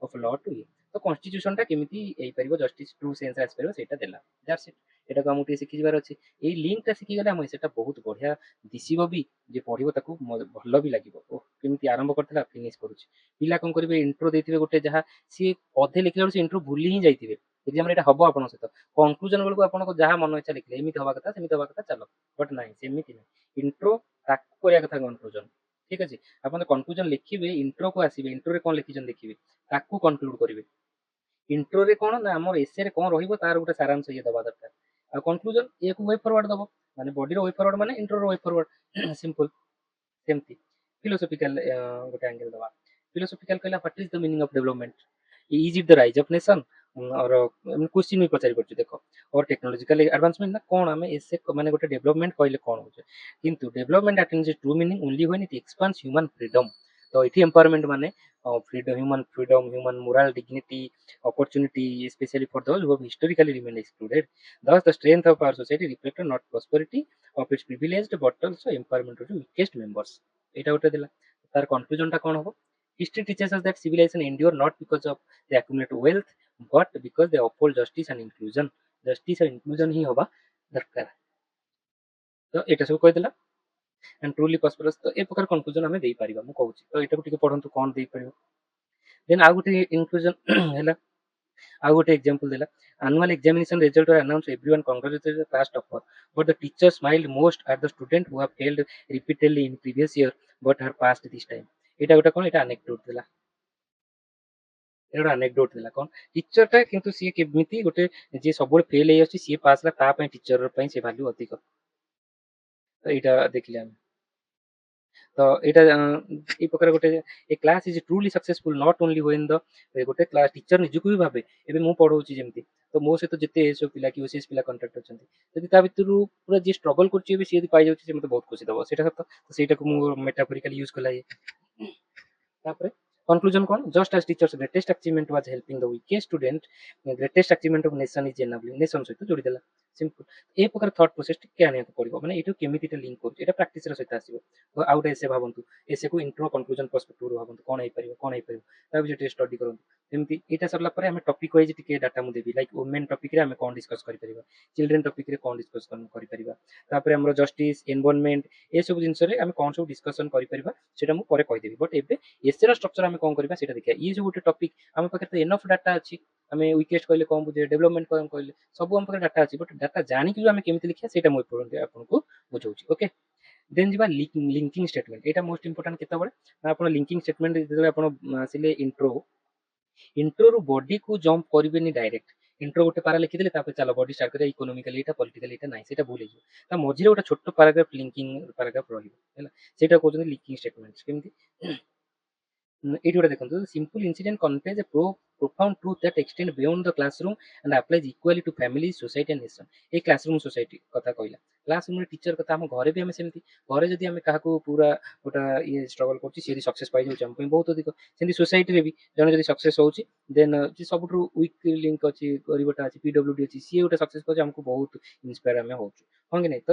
Speaker 1: of law to law। ତ କନଷ୍ଟିଚ୍ୟୁସନଟା କେମିତି ହେଇପାରିବ, justice true ସେନ୍ସରେ ଆସିପାରିବ, ସେଇଟା ଦେଲା। That's ଇଟ୍। ଏଟାକୁ ଆମକୁ ଟିକେ ଶିଖିଯିବାର ଅଛି। ଏଇ ଲିଙ୍କଟା ଶିଖିଗଲେ ଆମ ସେଟା ବହୁତ ବଢିଆ ଦିଶିବ ବି, ଯେ ପଢିବ ତାକୁ ଭଲ ବି ଲାଗିବ। ଓ କେମିତି ଆରମ୍ଭ କରିଥିଲା ଫିନିଶ କରୁଛି। ପିଲା କ'ଣ କରିବେ, ଇଣ୍ଟ୍ରୋ ଦେଇଥିବେ ଗୋଟେ, ଯାହା ସିଏ ଅଧେ ଲେଖିଲା ବେଳକୁ ସେ ଇଣ୍ଟ୍ରୋ ଭୁଲି ହିଁ ଯାଇଥିବେ। ଏକ୍ସାମରେ ଏଇଟା ହବ ଆପଣଙ୍କ ସହିତ। କନକ୍ଲୁଜନ ବେଳକୁ ଆପଣଙ୍କ ଯାହା ମନ ଇଚ୍ଛା ଲେଖିଲେ, ଏମିତି ହବା କଥା, ସେମିତି ହବା କଥା, ଚାଲ। ବଟ୍ ନାହିଁ, ସେମିତି ନାହିଁ। ଇଣ୍ଟ୍ରୋ ତାକୁ କରିବା କଥା କନକ୍ଲୁଜନ। ଠିକ ଅଛି, ଆପଣ କନକ୍ଲୁଜନ ଲେଖିବେ, ଇଣ୍ଟ୍ରୋକୁ ଆସିବେ, ଇଣ୍ଟ୍ରୋରେ କ'ଣ ଲେଖିଛନ୍ତି ଦେଖିବେ, ତାକୁ କନକ୍ଲୁଡ କରିବେ। ଇଣ୍ଟ୍ରୋରେ କ'ଣ ନା ଆମର ଏସେରେ କ'ଣ ରହିବ ତାର ଗୋଟେ ସାରାଂଶ ଇଏ ଦବା ଦରକାର। ଆଉ କନକ୍ଲୁଜନ ଏକୁ ୱେ ଫରୱାର୍ଡ ଦବ, ମାନେ ବଡିର ୱେ ଫରୱାର୍ଡ ମାନେ ଇଣ୍ଟ୍ରୋର ୱେ ଫରୱାର୍ଡ। ସିମ୍ପଲ। ସେମିତି ଫିଲୋସଫିକାଲ ଗୋଟେ ଆଙ୍ଗେଲ ଦବା। ଫିଲୋସଫିକାଲ କହିଲା what is the meaning of development, is it the rise of nation, or question ବି ପଚାରି ପାରୁଛୁ ଦେଖ, ଅର ଟେକ୍ନୋଲୋଜିକାଲ ଆଡଭାନ୍ସମେଣ୍ଟ, ନା କ'ଣ ଆମେ ଏସେ ମାନେ ଗୋଟେ ଡେଭଲପମେଣ୍ଟ କହିଲେ କ'ଣ ହଉଛି। କିନ୍ତୁ development attains true meaning only when it expands human freedom. ତ ଏଠି ଏମ୍ପାୱାରମେଣ୍ଟ ମାନେ freedom, human moral dignity, opportunity, especially for those who have historically remained excluded. Thus, the strength of our society reflected not prosperity of its privileged, but also empowerment of the weakest members. এটা ওটা দিলা। তার কনক্লুজনটা কোন হবে? History teaches us that civilization endure not because of they accumulate wealth, but because they uphold justice and inclusion. Justice and inclusion ହିଁ ହବା ଦରକାର। ତ ଏଇଟା ସବୁ କହିଦେଲା। and truly prosperous, ତ ଏ ପ୍ରକାର କନକ୍ଲୁଜନ ଆମେ ଦେଇପାରିବା। ମୁଁ କହୁଛି, ତ ଏଟାକୁ ଟିକେ ପଢନ୍ତୁ କ'ଣ ଦେଇପାରିବ। ଦେନ୍ ଆଉ ଗୋଟେ ଇନକ୍ଲୁଜନ ହେଲା, ଆଉ ଗୋଟେ ଏକ୍ସାମ୍ପଲ ଦେଲା। annual examination result were announced, everyone congratulated the class topper, but the teacher smiled most at the student who have failed repeatedly in previous year but have passed this time। ଏଇଟା ଗୋଟେ କ'ଣ, ଏଇଟା anecdote ଥିଲା। ଏଇଟା ଗୋଟେ anecdote ଥିଲା। କ'ଣ, ଟିଚରଟା କିନ୍ତୁ ସିଏ କେମିତି ଗୋଟେ ଯିଏ ସବୁବେଳେ ଫେଲ ହେଇଆସୁଛି ସିଏ ପାସ୍ ହେଲା, ତା ପାଇଁ ଟିଚର ପାଇଁ ସେ ଭାଲ୍ୟୁ ଅଧିକ। ତ ଏଇଟା ଦେଖିଲେ ଆମେ। ତ ଏଇଟା ଏଇ ପ୍ରକାର ଗୋଟେ, a class is truly successful not only when the, ଗୋଟେ କ୍ଲାସ ଟିଚର ନିଜକୁ ବି ଭାବେ। ଏବେ ମୁଁ ପଢଉଛି ଯେମିତି, ତ ମୋ ସହିତ ଯେତେ ଏସବୁ ପିଲା କି ଓସିଏସ୍ ପିଲା କଣ୍ଟାକ୍ଟ ଅଛନ୍ତି, ଯଦି ତା ଭିତରୁ ପୁରା ଯିଏ ଷ୍ଟ୍ରଗଲ୍ କରୁଛି ଏବେ ସିଏ ଯଦି ପାଇଯାଉଛି ସେ ମୋତେ ବହୁତ ଖୁସି ଦବ, ସେଇଟା ସତ। ତ ସେଇଟାକୁ ମୁଁ ମେଟାଫୋରିକାଲି ୟୁଜ୍ କଲା ତାପରେ conclusion କ'ଣ? Just as teachers greatest achievement was helping the weakest student, greatest achievement of nation is enabling nation ସହିତ ଯୋଡ଼ି ଦେଲା ସିମ୍ପଲ। ଏ ପ୍ରକାର ଥଟ୍ ପ୍ରୋସେସ ଟିକେ ଆଣିବାକୁ ପଡ଼ିବ, ମାନେ ଏଇଠୁ କେମିତି ଏଟା ଲିଙ୍କ କରୁଛି, ଏଟା ପ୍ରାକ୍ଟିସର ସହିତ ଆସିବ। ଆଉ ଗୋଟେ ଏସେ ଭାବନ୍ତୁ, ଏସେକୁ ଇଣ୍ଟ୍ରୋ କନକ୍ଲୁଜନ ପର୍ସପେକ୍ଟିଭରୁ ଭାବନ୍ତୁ, କ'ଣ ହେଇପାରିବ କ'ଣ ହେଇପାରିବ, ତା ବିଷୟରେ ଟିକେ ଷ୍ଟଡି କରନ୍ତୁ। ଯେମିତି ଏଇଟା ସରିଲା ପରେ ଆମେ ଟପିକ ୱାଇଜ ଟିକେ ଡାଟା ମୁଁ ଦେବି, ଲାଇକ୍ ଓମେନ୍ ଟପିକରେ ଆମେ କ'ଣ ଡିସ୍କସ୍ କରିପାରିବା, ଚିଲଡ୍ରେନ୍ ଟପିକରେ କ'ଣ ଡିସ୍କସ୍ କରିପାରିବା, ତାପରେ ଆମର ଜଷ୍ଟିସ୍ ଏନଭାରନମେଣ୍ଟ ଏସବୁ ଜିନିଷରେ ଆମେ କ'ଣ ସବୁ ଡିସ୍କସନ୍ କରିପାରିବା ସେଇଟା ମୁଁ ପରେ କହିଦେବି। ବଟ୍ ଏବେ ଏସେର ଷ୍ଟ୍ରକ୍ଚର ଆମେ କ'ଣ କରିବା ସେଇଟା ଦେଖିବା। ଇଏ ଯୋଉ ଗୋଟେ ଟପିକ ଆମ ପାଖରେ ତ ଏନଫ୍ ଡାଟା ଅଛି, ଆମେ ୱିକେଷ୍ଟ କହିଲେ କ'ଣ ବୁଝେ, ଡେଭଲପମେଣ୍ଟ କ'ଣ କହିଲେ, ସବୁ ଆମ ପାଖରେ ଡାଟା ଅଛି, ବଟ୍ ଡାଟା ଜାଣିକି ଆମେ କେମିତି ଲେଖିବା ସେଇଟା ମୁଁ ଏପର୍ଯ୍ୟନ୍ତ ଆପଣଙ୍କୁ ବୁଝଉଛି। ଓକେ, ଦେନ୍ ଯିବା ଲିଙ୍କିଂ ଷ୍ଟେଟମେଣ୍ଟ। ଏଇଟା ମୋଷ୍ଟ ଇମ୍ପୋର୍ଟାଣ୍ଟ କେତେବେଳେ ନା ଆପଣ ଲିଙ୍କିଂ ଷ୍ଟେଟମେଣ୍ଟ ଯେତେବେଳେ ଆପଣ ଆସିଲେ ଇଣ୍ଟ୍ରୋରୁ ବଡିକୁ ଜମ୍ପ କରିବେନି ଡାଇରେକ୍ଟ। ଇଣ୍ଟ୍ରୋ ଗୋଟେ ପାରା ଲେଖିଦେଲେ ତାପରେ ଚାଲ ବଡି ଷ୍ଟାର୍ଟ କରିବା, ଇକୋନୋମିକାଲି ଏଇଟା ପଲିଟିକାଲି ଏଇଟା ନାହିଁ, ସେଇଟା ଭୁଲ ହେଇଯିବ। ତା ମଝିରେ ଗୋଟେ ଛୋଟ ପାରାଗ୍ରାଫ ଲିଙ୍କିଂ ପାରାଗ୍ରାଫ ରହିବ ହେଲା, ସେଇଟା କହୁଛନ୍ତି ଲିଙ୍କିଂ ଷ୍ଟେଟମେଣ୍ଟ। କେମିତି ଏଇଠି ଗୋଟେ ଦେଖନ୍ତୁ, simple incident conveys a profound truth that extend beyond the classroom and applies equally to family, society and nation। ଏଇ କ୍ଲାସରୁମ୍ ସୋସାଇଟି କଥା କହିଲା, କ୍ଲାସରୁମ୍ରେ ଟିଚର କଥା, ଆମ ଘରେ ବି ଆମେ ସେମିତି, ଘରେ ଯଦି ଆମେ କାହାକୁ ପୁରା ଗୋଟେ ଇଏ ଷ୍ଟ୍ରଗଲ୍ କରୁଛି ସିଏ ଯଦି ସକ୍ସେସ୍ ପାଇଯାଉଛି ଆମ ପାଇଁ ବହୁତ ଅଧିକ, ସେମିତି ସୋସାଇଟିରେ ବି ଜଣେ ଯଦି ସକ୍ସେସ୍ ହଉଛି ଦେନ୍ ଯେ ସବୁଠୁ ୱିକ୍ ଲିଙ୍କ ଅଛି, ଗରିବଟା ଅଛି, ପିଡବ୍ଲ୍ୟୁଡି ଅଛି, ସିଏ ଗୋଟେ ସକ୍ସେସ୍ କରୁଛି ଆମକୁ ବହୁତ ଇନ୍ସପାୟାର ଆମେ ହଉଛୁ, ହଁ କି ନାହିଁ? ତ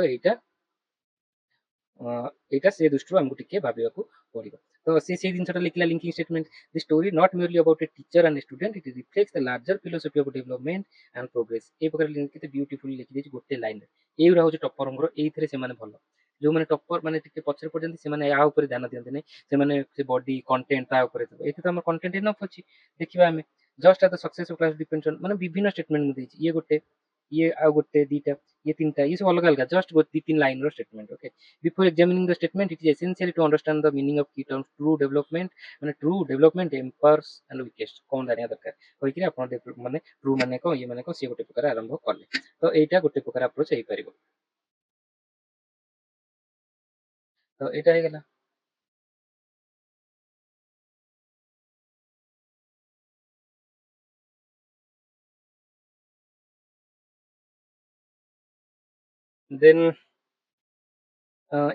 Speaker 1: ଏଇଟା ସେ ଦୃଷ୍ଟିରୁ ଆମକୁ ଟିକେ ଭାବିବାକୁ ପଡ଼ିବ। ତ ସେ ସେଇ ଜିନିଷଟା ଲେଖିଲା linking statement, the story not merely about a teacher and a student, it reflects the larger philosophy of development and progress। এই ପ୍ରକାର କେତେ ବ୍ୟୁଟିଫୁଲି ଲେଖିଦେଇଛି ଗୋଟେ ଲାଇନରେ। ଏଇଗୁଡ଼ା ହଉଛି ଟପରଙ୍କର, ଏଇଥିରେ ସେମାନେ ଭଲ। ଯୋଉମାନେ ଟପର ମାନେ ଟିକେ ପଛରେ ପଡ଼ିଛନ୍ତି ସେମାନେ ୟା ଉପରେ ଧ୍ୟାନ ଦିଅନ୍ତି ନାହିଁ, ସେମାନେ ସେ ବଡି କଣ୍ଟେଣ୍ଟ ତା ଉପରେ ଥିବ। ଏଠି ତ ଆମର କଣ୍ଟେଣ୍ଟ ଇନଫ୍ ଅଛି, ଦେଖିବା ଆମେ just at the success of class depends on, ମାନେ ବିଭିନ୍ନ ଷ୍ଟେଟମେଣ୍ଟ ମୁଁ ଦେଇଛି, ଇଏ ଗୋଟେ, ଇଏ ଆଉ ଗୋଟେ ଦିଟା, ଇଏ ତିନିଟା, ଇଏ ସବୁ ଅଲଗା ଅଲଗା ଜଷ୍ଟ ଦି ତିନି ଲାଇନର statement. Okay, before examining the statement it is essential to understand the meaning of key terms true development, ମାନେ true development empowers and weakest କ'ଣ ଜାଣିବା ଦରକାର କହିକିରି ଆପଣ ମାନେ true ମାନେ କ'ଣ ଇଏ ମାନେ କ'ଣ ସିଏ ଗୋଟେ ପ୍ରକାର ଆରମ୍ଭ କଲେ, ତ ଏଇଟା ଗୋଟେ ପ୍ରକାର ଆପ୍ରୋଚ ହେଇପାରିବ। ତ ଏଇଟା ହେଇଗଲା। Then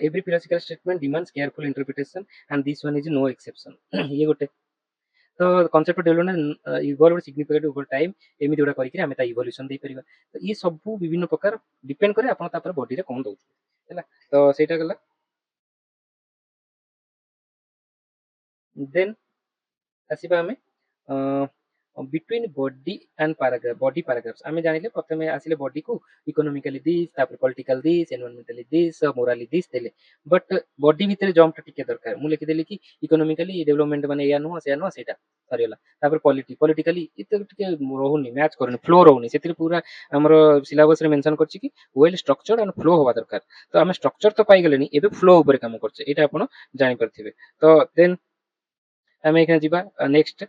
Speaker 1: every philosophical statement demands careful interpretation and this one is no exception। ଇଏ ଗୋଟେ ତ concept development evolve significant over time, ଏମିତି ଗୁଡ଼ା କରିକି ଆମେ ତା ଇଭଲ୍ୟୁସନ ଦେଇପାରିବା। ତ ଇଏ ସବୁ ବିଭିନ୍ନ ପ୍ରକାର ଡିପେଣ୍ଡ କରେ ଆପଣ ତାପରେ ବଡିରେ କ'ଣ ଦଉଛନ୍ତି ହେଲା, ତ ସେଇଟା ଗଲା। ଦେନ୍ ଆସିବା ଆମେ between body and paragraph, body paragraph ଆମେ ଜାଣିଲେ, ପ୍ରଥମେ ଆସିଲେ ବଡିକୁ ଇକୋନୋମିକାଲି ଦିସ୍, ତାପରେ political this, environmentally this, morally this ଦେଲେ, ବଟ୍ ବଡି ଭିତରେ ଜମ୍ପଟା ଟିକେ ଦରକାର। ମୁଁ ଲେଖିଦେଲି କି ଇକୋନୋମିକାଲି ଡେଭଲପମେଣ୍ଟ ମାନେ ଏୟା ନୁହଁ ସେୟା ନୁହଁ, ସେଇଟା ସରିଗଲା। ତାପରେ ପଲିଟିକାଲି ଏତେ ଟିକେ ରହୁନି, ମ୍ୟାଚ୍ କରୁନି, ଫ୍ଲୋ ରହୁନି, ସେଥିରେ ପୁରା ଆମର ସିଲାବସରେ ମେନସନ କରିଛି କି ୱେଲ୍ ଷ୍ଟ୍ରକ୍ଚର୍ଡ ଆଣ୍ଡ ଫ୍ଲୋ ହବା ଦରକାର। ତ ଆମେ ଷ୍ଟ୍ରକ୍ଚର ତ ପାଇଗଲେଣି, ଏବେ ଫ୍ଲୋ ଉପରେ କାମ କରୁଛେ, ଏଇଟା ଆପଣ ଜାଣିପାରିଥିବେ। ତ ଦେନ୍ ଆମେ ଏখানে ଯିବା ନେକ୍ସଟ,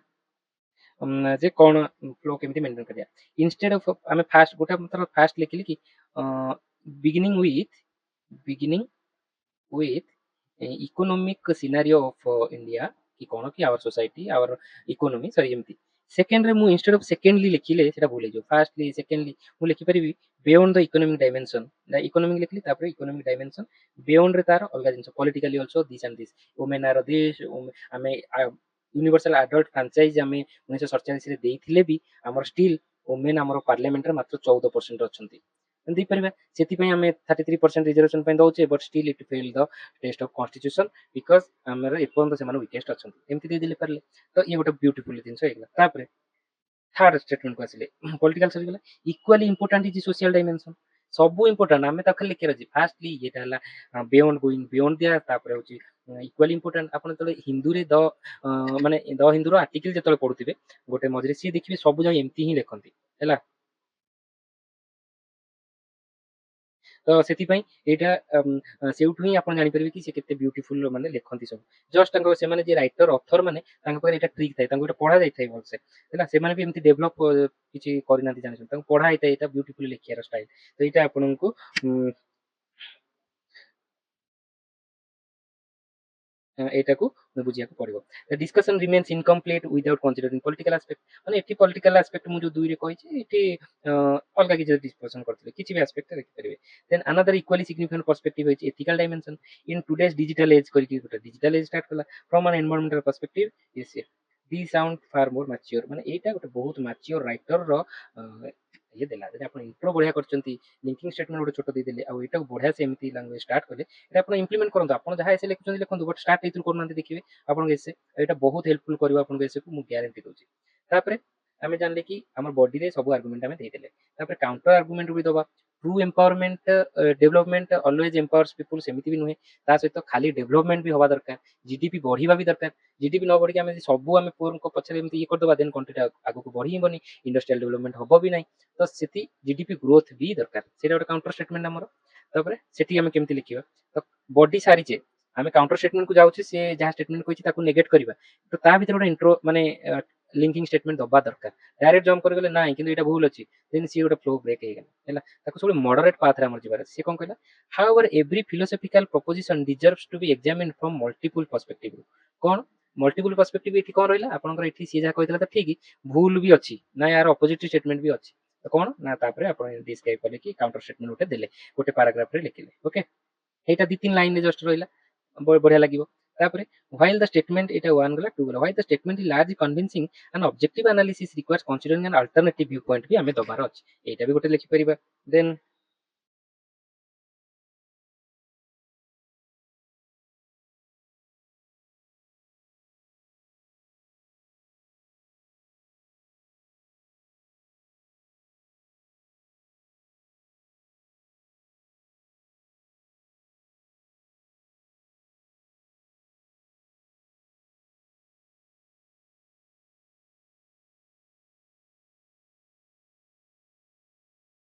Speaker 1: ଯେ କ'ଣ ଫ୍ଲୋ କେମିତି ମେଣ୍ଟେନ୍ କରିବା। ଇନଷ୍ଟେଡ୍ ଅଫ୍ ଆମେ ଫାଷ୍ଟ ଗୋଟେ ଥର ଫାଷ୍ଟ ଲେଖିଲି କି beginning with economic scenario of India, କି କ'ଣ କି ଆୱାର ସୋସାଇଟି ଆୱାର ଇକୋନୋମି, ସରି ଏମିତି। ସେକେଣ୍ଡରେ ମୁଁ ଇନଷ୍ଟେଡ୍ ଅଫ୍ ସେକେଣ୍ଡଲି ଲେଖିଲେ ସେଟା ଭୁଲ ହେଇଯିବ, ଫାଷ୍ଟଲି ସେକେଣ୍ଡଲି ମୁଁ ଲେଖିପାରିବି ବିୟଣ୍ଡ ଦ ଇକୋନୋମିକ ଡାଇମେନସନ, ଇକୋନୋମିକ ଲେଖିଲି ତାପରେ ଇକୋନୋମିକ ଡାଇମେନସନ, ବିୟଣ୍ଡରେ ତାର ଅଲଗା ଜିନିଷ, politically also this and this, women R this, ଆମେ ୟୁନିଭର୍ସାଲ ଆଡଲ୍ଟ ଫ୍ରାଞ୍ଚାଇଜ ଆମେ 1947ରେ ଦେଇଥିଲେ ବି ଆମର ଷ୍ଟିଲ୍ ଓମେନ୍ ଆମର ପାର୍ଲାମେଣ୍ଟରେ ମାତ୍ର 14% ଅଛନ୍ତି, ଦେଇପାରିବା। ସେଥିପାଇଁ ଆମେ 33% ରିଜର୍ଭେସନ ପାଇଁ ଦଉଛେ, but still it fail the test of constitution because ଆମର ଏପର୍ଯ୍ୟନ୍ତ ସେମାନେ ୱିକେଷ୍ଟ ଅଛନ୍ତି, ଏମିତି ଦେଇଦେଲେ ପାରିଲେ। ତ ଇଏ ଗୋଟେ ବ୍ୟୁଟିଫୁଲ ଜିନିଷ ହେଇଗଲା। ତାପରେ ଥାର୍ଡ ଷ୍ଟେଟମେଣ୍ଟକୁ ଆସିଲେ, ପଲିଟିକାଲ ସରିଗଲା। ଇକ୍ୱାଲି ଇମ୍ପୋର୍ଟାଣ୍ଟ ଇଜ ସୋସିଆଲ ଡାଇମେନସନ, ସବୁ ଇମ୍ପୋର୍ଟାଣ୍ଟ ଆମେ ତାକୁ ଖାଲି ଲେଖିବାର ଅଛି। ଫାଷ୍ଟଲି ଇଏଟା ହେଲା ବିୟଣ୍ଡ ଗୋଇଂ ବିୟଣ୍ଡ ଦିଆ, ତାପରେ ହଉଛି ଇକ୍ୱାଲି ଇମ୍ପୋର୍ଟାଣ୍ଟ। ଆପଣ ଯେତେବେଳେ ହିନ୍ଦୁରେ ମାନେ ଦ ହିନ୍ଦୁର ଆର୍ଟିକଲ ଯେତେବେଳେ ପଢୁଥିବେ ଗୋଟେ ମଝିରେ, ସିଏ ଦେଖିବେ ସବୁ ଯାକ ଏମିତି ହିଁ ଲେଖନ୍ତି ହେଲା। ତ ସେଥିପାଇଁ ଏଇଟା ସେଇଠୁ ହିଁ ଆପଣ ଜାଣିପାରିବେ କି ସେ କେତେ ବ୍ୟୁଟିଫୁଲ ମାନେ ଲେଖନ୍ତି ସବୁ। ଜଷ୍ଟ ତାଙ୍କ ସେମାନେ ଯିଏ ରାଇଟର ଅଥର ମାନେ ତାଙ୍କ ପାଖରେ ଏଇଟା ଟ୍ରିକ୍ ଥାଏ, ତାଙ୍କୁ ଏଇଟା ପଢା ଯାଇଥାଏ ଭଲସେ ହେଲା, ସେମାନେ ବି ଏମିତି ଡେଭଲପ କିଛି କରିନାହାନ୍ତି ଜାଣିଛନ୍ତି, ତାଙ୍କୁ ପଢା ହେଇଥାଏ ଏଇଟା ବ୍ୟୁଟିଫୁଲି ଲେଖିବାର ଷ୍ଟାଇଲ। ତ ଏଇଟା ଆପଣଙ୍କୁ ଏଇଟାକୁ ବୁଝିବାକୁ ପଡ଼ିବ। The discussion remains incomplete without considering political aspect, ମାନେ ଏଠି ପଲିଟିକାଲ ଆସ୍ପେକ୍ଟ ମୁଁ ଯୋଉ ଦୁଇରେ କହିଛି ଏଠି ଅଲଗା କିଛି ଡିସ୍କସନ୍ କରିଥିଲେ କିଛି ବି ଆସ୍ପେକ୍ଟ ଦେଖିପାରିବେ। Then another equally significant perspective ହେଉଛି ethical dimension in today's digital age କରିକି ଗୋଟେ ଡିଜିଟାଲ ଏଜ୍ ଷ୍ଟାର୍ଟ କଲା ଫ୍ରମ୍ ଆନ୍ ଏନଭାରमेଣ୍ଟାଲ ପର୍ସପେକ୍ଟିଭ ଇସ୍ ଦି ସାଉଣ୍ଡ ଫାର ମୋର ମ୍ୟାଚିଓର, ମାନେ ଏଇଟା ଗୋଟେ ବହୁତ ମ୍ୟାଚିଓର ରାଇଟରର ଇଏ ଦେଲା। ଯଦି ଆପଣ ଇଣ୍ଟ୍ରୋ ବଢ଼ିଆ କରିଛନ୍ତି, ଲିଙ୍କିଂ ଷ୍ଟେଟମେଣ୍ଟ ଗୋଟେ ଛୋଟ ଦେଇଦେଲେ, ଆଉ ଏଇଟାକୁ ବଢ଼ିଆ ସେ ଏମିତି ଲାଙ୍ଗୁଏଜ ଷ୍ଟାର୍ଟ କଲେ, এটা ଆପଣ ଇମ୍ପ୍ଲିମେଣ୍ଟ କରନ୍ତୁ। ଆପଣ ଯାହା ଏସେ ଲେଖୁଛନ୍ତି ଲେଖନ୍ତୁ, ବଟ୍ ଷ୍ଟାର୍ଟ ଏଇଥିରୁ କରୁନାହାନ୍ତି, ଦେଖିବେ ଆପଣଙ୍କ ଏସେ ଏଇଟା ବହୁତ ହେଲ୍ପଫୁଲ କରିବ ଆପଣଙ୍କ ଏସେକୁ, ମୁଁ ଗ୍ୟାରେଣ୍ଟି ଦଉଛି। ତାପରେ ଆମେ ଜାଣିଲେ କି ଆମର ବଡିରେ ସବୁ ଆର୍ଗୁମେଣ୍ଟ ଆମେ ଦେଇଦେଲେ, ତାପରେ କାଉଣ୍ଟର ଆର୍ଗୁମେଣ୍ଟ ବି ଦବା। True empowerment development always empowers people, सेମିତି ବି ନୁହେଁ, ତା ସହିତ ଖାଲି ଡେଭଲପମେଣ୍ଟ ବି ହବା ଦରକାର, ଜିଡିପି ବଢିବା ବି ଦରକାର। ଜିଡିପି ନ ବଢିକି ଆମେ ସବୁ ଆମେ ପୁଅଙ୍କ ପଛରେ ଏମିତି ଇଏ କରିଦବା, ଦେନ୍ କଣ୍ଟ୍ରିଟା ଆଗକୁ ବଢି ହିଁ ଇଣ୍ଡଷ୍ଟ୍ରିଆଲ ଡେଭଲପମେଣ୍ଟ ହବ ବି ନାହିଁ। ତ ସେଠି ଜିଡିପି ଗ୍ରୋଥ ବି ଦରକାର, ସେଇଟା ଗୋଟେ କାଉଣ୍ଟର ଷ୍ଟେଟମେଣ୍ଟ ଆମର। ତାପରେ ସେଠି ଆମେ କେମିତି ଲେଖିବା, ତ ବଡି ସାରିଛେ, ଆମେ କାଉଣ୍ଟର ଷ୍ଟେଟମେଣ୍ଟ କୁ ଯାଉଛେ, ସେ ଯାହା ଷ୍ଟେଟମେଣ୍ଟ କହିଛି ତାକୁ ନେଗେଟ କରିବା, ତ ତା ଭିତରେ ଗୋଟେ ଇଣ୍ଟ୍ରୋ ମାନେ लिंकिंग स्टेटमेंट दबा दरकार। डायरेक्ट जंप करगले ना किंतु एटा भूल अछि, देन सी गोटे फ्लो ब्रेक हे गेला हैला, ताको सब मॉडरेट पाथ रे हमर जिबार से कोन कहला। However every philosophical proposition deserves to be examined from multiple perspective. कोन मल्टीपल पर्सपेक्टिव एठी कोन रहला, आपनकर एठी सी जा कहतला त ठीक, भूल भी अछि ना, यार अपोजिट स्टेटमेंट भी अछि, तो कोन ना तापरे आपण डिस्क्राइब करले कि काउंटर स्टेटमेंट गोटे देले, गोटे पैराग्राफ रे लिखिले। ओके, एटा दी तीन लाइन रे जस्ट रहला, बढ़िया लागिवो। तापरे while the statement eta one gala two gala, while the statement is largely convincing, an objective analysis requires considering an alternative viewpoint भी हमें दबार अछि, एटा भी गोटे लिखि परिबा। देन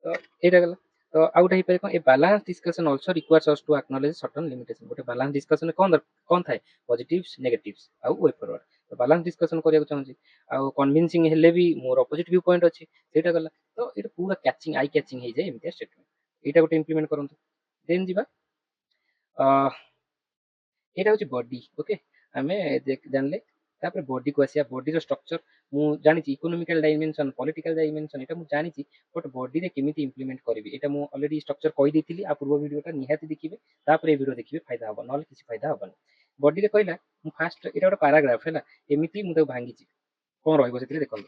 Speaker 1: तो एटा गला, तो आउट हे पारे कोन, a balance discussion also requires us to acknowledge certain limitation. गोटे बैलेंस डिस्कशन कोन थाए, पॉजिटिव्स नेगेटिव्स आउ वे फॉरवर्ड, तो बैलेंस डिस्कशन करिया चाहूची, आउ कन्विंसिंग हेले भी मोर अपोजिट व्यू पॉइंट अछि, सेटा गला। तो एटा पूरा कैचिंग आई कैचिंग हे जाय एमितिया स्टेटमेंट, एटा गोटे इंप्लीमेंट करंतु। देन जिबा एटा होची बॉडी। ओके, आमे जानले, तापर बॉडी को आसिया, बॉडी रो स्ट्रक्चर मु जानि छि, इकोनॉमिकल डायमेंशन, पॉलिटिकल डायमेंशन, एटा मु जानि छि, बट बॉडी रे केमिति इंप्लीमेंट करबी एटा मु ऑलरेडी स्ट्रक्चर कहि देथिली। आ पूर्व वीडियोटा निहाती देखिबे, तापर ए वीडियो देखिबे, फायदा हबो, नले किछि फायदा हबन। बॉडी रे कहला मु फास्ट एटा गोटे पैराग्राफ हैला, एमिति मु त भांगी छि, कोन रहइबो सेति देखन।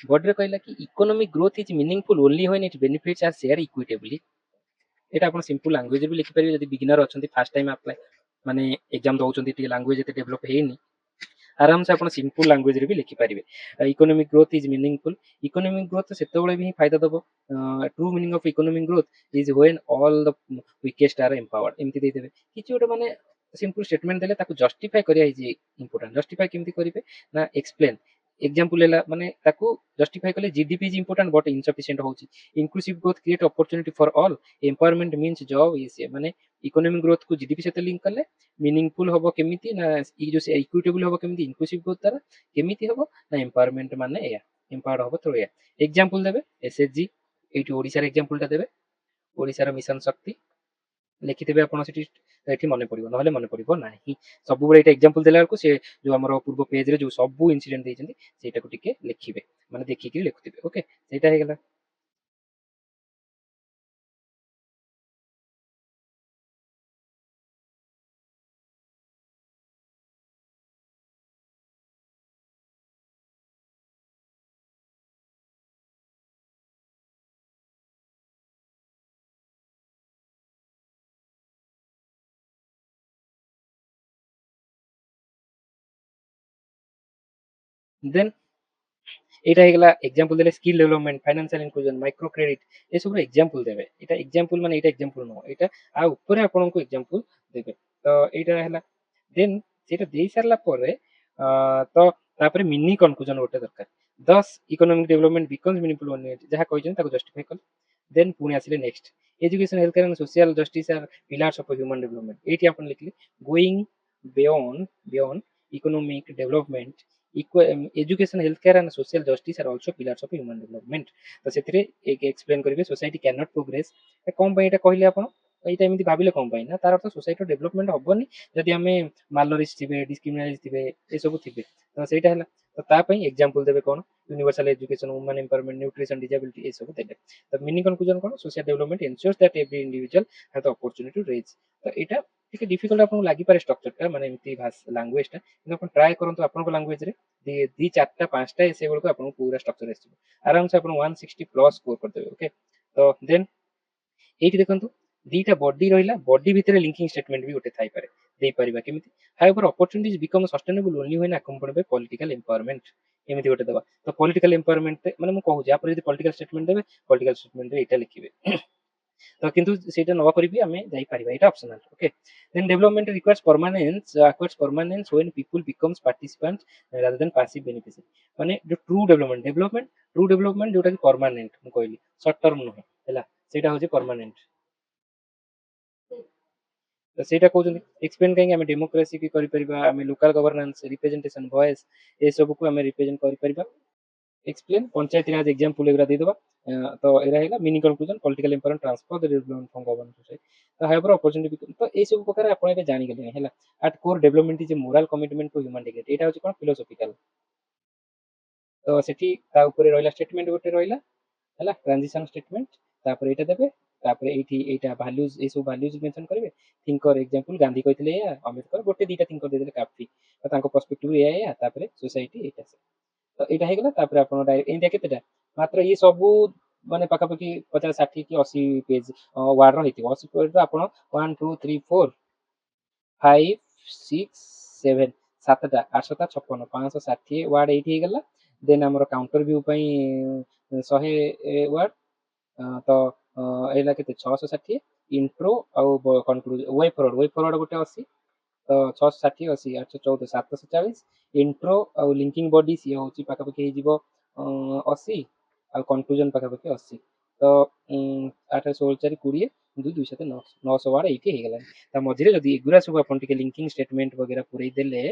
Speaker 1: बॉडी रे कहला कि economic growth is meaningful only when it benefits are share equitably. এটা ଆପଣ ସିମ୍ପଲ ଲାଙ୍ଗୁଏଜ ବି ଲେଖିପାରିବେ, ଯଦି ବିଗିନର ଅଛନ୍ତି, ଫାଷ୍ଟ ଟାଇମ ଆପ୍ଲାଏ ମାନେ ଏକ୍ଜାମ ଦଉଛନ୍ତି, ଟିକେ ଲାଙ୍ଗୁଏଜ ଏତେ ଡେଭଲପ ହେଇନି, ଆରାମସେ ଆପଣ ସିମ୍ପଲ ଲାଙ୍ଗୁଏଜରେ ବି ଲେଖିପାରିବେ। Economic growth is meaningful, economic growth ସେତେବେଳେ ବି ହିଁ ଫାଇଦା ଦବ। True meaning of economic growth is when all the weakest are empowered, ଏମିତି ଦେଇଦେବେ। କିଛି ଗୋଟେ ମାନେ ସିମ୍ପଲ ଷ୍ଟେଟମେଣ୍ଟ ଦେଲେ ତାକୁ ଜଷ୍ଟିଫାଏ କରିବା ଇଜ ଇମ୍ପୋର୍ଟାଣ୍ଟ। ଜଷ୍ଟିଫାଏ କେମିତି କରିବେ ନା, ଏକ୍ସପ୍ଲେନ एग्जांपल है माने ताको जस्टिफाई कले GDP is important but insufficient होची, inclusive growth create opportunity for all, empowerment means job, ये माने इकोनॉमिक ग्रोथ को जीडीपी से लिंक कले मीनिंगफुल होबो केमिति ना, ई जो से इक्विटेबल होबो केमिति, इंक्लूसिव ग्रोथ द्वारा केमिति होबो ना, एम्पावरमेंट माने या एम्पावर्ड होबो थ्रू या। एग्जांपल देबे एसएचजी, एटी ओडिसा रे एग्जांपल ता देबे, ओडिसा रो मिशन शक्ति लिखिदेवे आपण सेठी, एठी मने पड़िबो, नहले मने पड़िबो नाही। सब बेले एटा एग्जांपल देला को से जो हमर पूर्व पेज रे जो सब इंसिडेंट देइछन्ती सेटा को टिके लिखिबे, माने देखि के लिखुथिबे। ओके, सेटा हे गेला। देन एटा हे गेला एग्जांपल देले, skill development, financial inclusion, micro credit, ए सब एग्जांपल देबे। एटा एग्जांपल माने एटा एग्जांपल नो, एटा आ ऊपर आपन को एग्जांपल देबे। तो एटा हैला, देन सेटा देई सारला परे तो तापरे मिनी कंक्लूजन ओटे दरकार। Thus economic development becomes meaningful one, जहा कहजन ताको जस्टिफाई कर। देन पुनी आसिले next, education, health care and social justice are pillars of human development. एटी आपन लिखली going beyond economic development, education, health care and social justice are also pillars of human development. तो सेतिरे एक एक्सप्लेन करिवे, सोसाइटी कैन नॉट प्रोग्रेस, कौन पे एटा कहले आपन ଏଇଟା ଏମିତି ଭାବିଲେ କଣ ପାଇଁ ନା, ତାର ଅର୍ଥ ସୋସାଇଟିର ଡେଭଲପମେଣ୍ଟ ହବନି ଯଦି ଆମେ ମାଲନରିଚ୍ ଥିବେ, ଡିସ୍କ୍ରିମିନାଇଜ୍ ଥିବେ, ଏସବୁ ଥିବେ। ତ ସେଇଟା ହେଲା। ତ ତା ପାଇଁ ଏକ୍ସାମ୍ପଲ ଦେବେ କଣ, universal education, women empowerment, nutrition, disability, ଏସବୁ ଦେବେ। ତ ମିନିଂ କନକ୍ଲୁଜନ କଣ, social development ensures that every individual have the opportunity to rise. ତ ଏଇଟା ଟିକେ ଡିଫିକଲ୍ଟ ଆପଣଙ୍କୁ ଲାଗିପାରେ ଷ୍ଟ୍ରକ୍ଚରଟା, ମାନେ ଏମିତି ଲାଙ୍ଗୁଏଜଟା, କିନ୍ତୁ ଆପଣ ଟ୍ରାଏ କରନ୍ତୁ ଆପଣଙ୍କ ଲାଙ୍ଗୁଏଜରେ ଦି ଚାରିଟା ପାଞ୍ଚଟା ଏସେ ବେଳକୁ ଆପଣଙ୍କୁ ପୁରା ଷ୍ଟ୍ରକ୍ଚର ଆସିଯିବ, ଆରାମସେ ଆପଣ 160 ପ୍ଲସ୍ ସ୍କୋର କରିଦେବେ। ଓକେ, ତ ଦେନ୍ ଏଇଠି ଦେଖନ୍ତୁ ଦିଟା ବଡି ରହିଲା, ବଡି ଭିତରେ ଲିଙ୍କିଂ ଷ୍ଟେଟମେଣ୍ଟ ବି ଗୋଟେ ଥାଇପାରେ, ଦେଇପାରିବା କେମିତି। However opportunities become sustainable only when accompanied by political empowerment, ଏମିତି ଗୋଟେ ଦେବା। ତ ପଲିଟିକାଲ ଏମ୍ପାୱରମେଣ୍ଟ ମାନେ ମୁଁ କହୁଛି ଆପଣ ଯଦି ପଲିଟିକାଲ ଷ୍ଟେଟମେଣ୍ଟ ଦେବେ, ପଲିଟିକାଲ ଷ୍ଟେଟମେଣ୍ଟରେ ଏଇଟା ଲିଖିବେ। ତ କିନ୍ତୁ ସେଇଟା ନ କରିବି ଆମେ ଯାଇପାରିବା, ଏଇଟା optional. Okay, then development requires permanence, acquires permanence when people becomes participant rather than passive beneficiary. माने जो ट्रू डेभलपमेंट, ट्रू डेभलपमेंट जोटा कि परमानेंट, ମୁଁ କହିଲି ସର୍ଟ ଟର୍ମ ନୁହେଁ ହେଲା, ସେଇଟା ହଉଛି ପରମାନେंट। ତ ସେଇଟା କହୁଛନ୍ତି ଏକ୍ସପ୍ଲେନ୍ କାହିଁକି ଆମେ ଡେମୋକ୍ରେସି କି କରିପାରିବା, ଆମେ ଲୋକାଲ ଗଭର୍ନାନ୍ସ, ରିପ୍ରେଜେଣ୍ଟେସନ, ଭଏସ, ଏସବୁକୁ ଆମେ ରିପ୍ରେଜେଣ୍ଟ କରିପାରିବା। एक्सप्लेन पंचायती राज एग्जांपल एगुरा देदबा। तो एरा हैला mini conclusion, political empowerment, transfer the development from government society. तो हाउएवर अपॉर्चुनिटी, तो ए सब प्रकार आपण एबे जानि गेले हैला। At core development is a moral commitment to human dignity, एटा होची कोन फिलोसॉफिकल। तो सेठी ता ऊपर रहिला स्टेटमेंट गोटे रहिला हैला, ट्रांजिशन स्टेटमेंट, तापर एटा देबे, तापर एठी एटा वैल्यूज, ए सब वैल्यूज मेंशन करिवे। थिंकर एग्जांपल गांधी कहथिले या अंबेडकर, गोटे दीटा थिंकर देदेले काफी। तो तांको पर्सपेक्टिव या तापर सोसाइटी एटा। तो एटा हेगला, तापर आपण डायरेक्ट एंडिया केतेटा मात्र ये सबू माने पाखापाखि 50 60 कि 80 पेज वार्ड रो हेतिबो। 80 पेज रो आपण 1 2 3 4 5 6 7 सातटा 856 560 वार्ड एठी हेगला। देन हमर काउंटर व्यू पई 100 वार्ड। तो एला केते 660 इंट्रो आउ कंक्लूजन, वे फॉरवर्ड गोटे 80। तो 660 80 814 740 इंट्रो आउ लिंकिंग बॉडी सी होची पाखापाखि हेजिबो 80 आउ कंक्लूजन पाखापाखि 80। तो 8 16 4 20 2 2 7 9 900 वार्ड एठी हेगला। ता मझिरे जदी एगुरा सब अपन टिके लिंकिंग स्टेटमेंट वगैरह पुरई देले,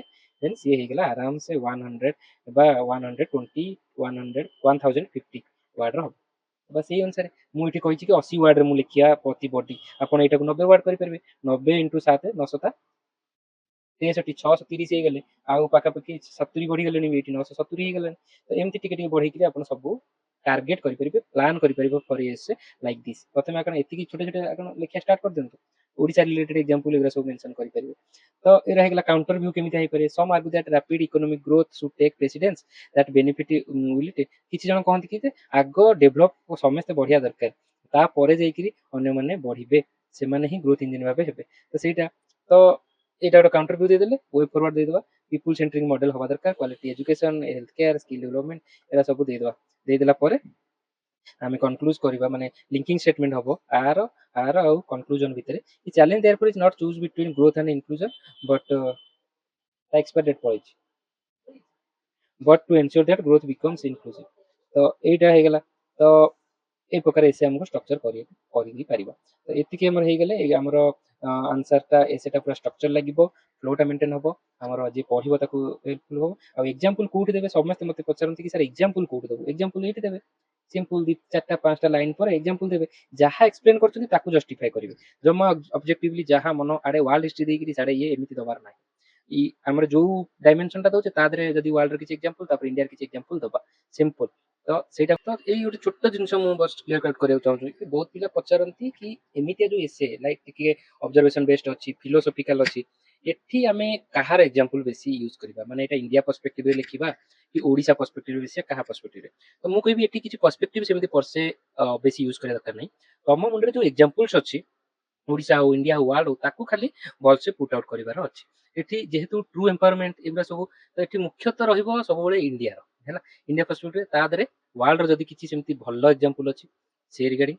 Speaker 1: देन सी हेगला आराम से 100 बा 120 100 1050 वार्ड रो। बस यही अनुसार मुझे कही कि 80 वार्ड में लिखिया प्रति बॉडी, आप यहाँ 90 वार्ड करेंगे। 90 इंटू 7 900 63 630 ହେଇଗଲେ, ଆଉ ପାଖାପାଖି 70 ବଢିଗଲେଣି ବି, ଏଠି 970 ହେଇଗଲାଣି। ତ ଏମିତି ଟିକେ ଟିକେ ବଢେଇକିରି ଆପଣ ସବୁ ଟାର୍ଗେଟ କରିପାରିବେ, ପ୍ଲାନ୍ କରିପାରିବେ ଫର ଏସ୍ ଲାଇକ୍ ଦିସ୍। ପ୍ରଥମେ ଆପଣ ଏତିକି ଛୋଟ ଛୋଟ ଆପଣ ଲେଖିବା ଷ୍ଟାର୍ଟ କରିଦିଅନ୍ତୁ, ଓଡ଼ିଶା ରିଲେଟେଡ୍ ଏକ୍ସାମ୍ପଲ ଏଗୁରା ସବୁ ମେନସନ୍ କରିପାରିବେ। ତ ଏରା ହେଇଗଲା କାଉଣ୍ଟର ଭ୍ୟୁ କେମିତି ହେଇପାରେ। Some argue that rapid economic growth should take precedence that benefit will take. କିଛି ଜଣ କହନ୍ତି କି ଯେ ଆଗ ଡେଭଲପ ସମସ୍ତେ ବଢିଆ ଦରକାର, ତାପରେ ଯାଇକିରି ଅନ୍ୟମାନେ ବଢିବେ, ସେମାନେ ହିଁ ଗ୍ରୋଥ ଇଞ୍ଜିନ ଭାବେ ହେବେ। ତ ସେଇଟା ତ ଏଇଟା ଗୋଟେ କାउଣ୍ଟର ଭ୍ୟू ଦେଇଦେଲେ, वे फॉरवर्ड ଦେଇଦେବା। ପିପୁଲ ସେଣ୍ଟ୍ରିକ ମଡେଲ ହବା ଦରକାର, quality education, health care, skill development, ଏରା ସବୁ ଦେଇଦେବା। ଦେଇଦେଲା ପରେ ଆମେ କନକ୍ଲୁଜ କରିବା, ମାନେ लिंकिंग स्टेटमेंट हबो आर आर आउ कंक्लूजन भितरे। इ challenge therefore is not choose between growth and inclusion but expect that point, but to ensure that growth becomes inclusive. तो एटा हेगला। तो ए प्रकार एसे हमको स्ट्रक्चर करि परिबा। तो एतिके हमर हे गेले हमर आंसर ता एसेटा पूरा स्ट्रक्चर लागिबो, फ्लोटा मेंटेन हबो, हमर जे पढिबो ताकू हेल्पफुल हो। आ एग्जांपल कोठी देबे, समस्त मते पचारंती कि सर एग्जांपल कोठी देबो, एग्जांपल एठी देबे। सिंपल दी चारटा पांचटा लाइन पर एग्जांपल देबे, जहा एक्सप्लेन करछनी ताकू जस्टिफाई करिवे। जमा ऑब्जेक्टिवली जहा मनो आडे वर्ल्ड हिस्ट्री देकिरि साडे ये एमिति दबार नाही। इ हमर जो डायमेंशन ता दोचे ता दरे जदी वर्ल्ड रे किछि एग्जांपल, तापर इंडिया रे किछि एग्जांपल दबा, सिंपल। तो ସେଇଟା ତ ଏଇ ଗୋଟେ ଛୋଟ ଜିନିଷ ମୁଁ ବସ୍ କ୍ଲିୟର କଟ୍ କରିବାକୁ ଚାହୁଁଛି କି ବହୁତ ପିଲା ପଚାରନ୍ତି କି ଏମିତିଆ ଯୋଉ ଏସେ ଲାଇକ୍ ଟିକେ ଅବଜରଭେସନ ବେସ୍ଡ ଅଛି, ଫିଲୋସଫିକାଲ ଅଛି, ଏଠି ଆମେ କାହାର ଏକ୍ସାମ୍ପଲ ବେଶୀ ୟୁଜ କରିବା, ମାନେ ଏଟା ଇଣ୍ଡିଆ ପର୍ସପେକ୍ଟିଭରେ ଲେଖିବା କି ଓଡିଶା ପର୍ସପେକ୍ଟିଭରେ ବେଶୀ, କାହା ପର୍ସପେକ୍ଟିଭରେ। ତ ମୁଁ କହିବି ଏଠି କିଛି ପର୍ସପେକ୍ଟିଭ ସେମିତି ବର୍ଷେ ବେଶୀ ୟୁଜ କରିବା ଦରକାର ନାହିଁ। ତମ ମୁଣ୍ଡରେ ଯୋଉ ଏକ୍ସାମ୍ପଲ୍ସ ଅଛି, ओडिशा हो, इंडिया हो, वर्ल्ड हो, ताकू खाली भलसे पुट आउट करिवार अछि। एठी जेहेतु ट्रू एम्पावरमेंट एबरा सब, तो एठी मुख्यतः रहिबो सब बेले इंडिया रो हैला, इंडिया पर्सपेक्टिव ता दरे वर्ल्ड रो जदी किछि सेमति भल्लो एग्जांपल अछि से रिगार्डिंग।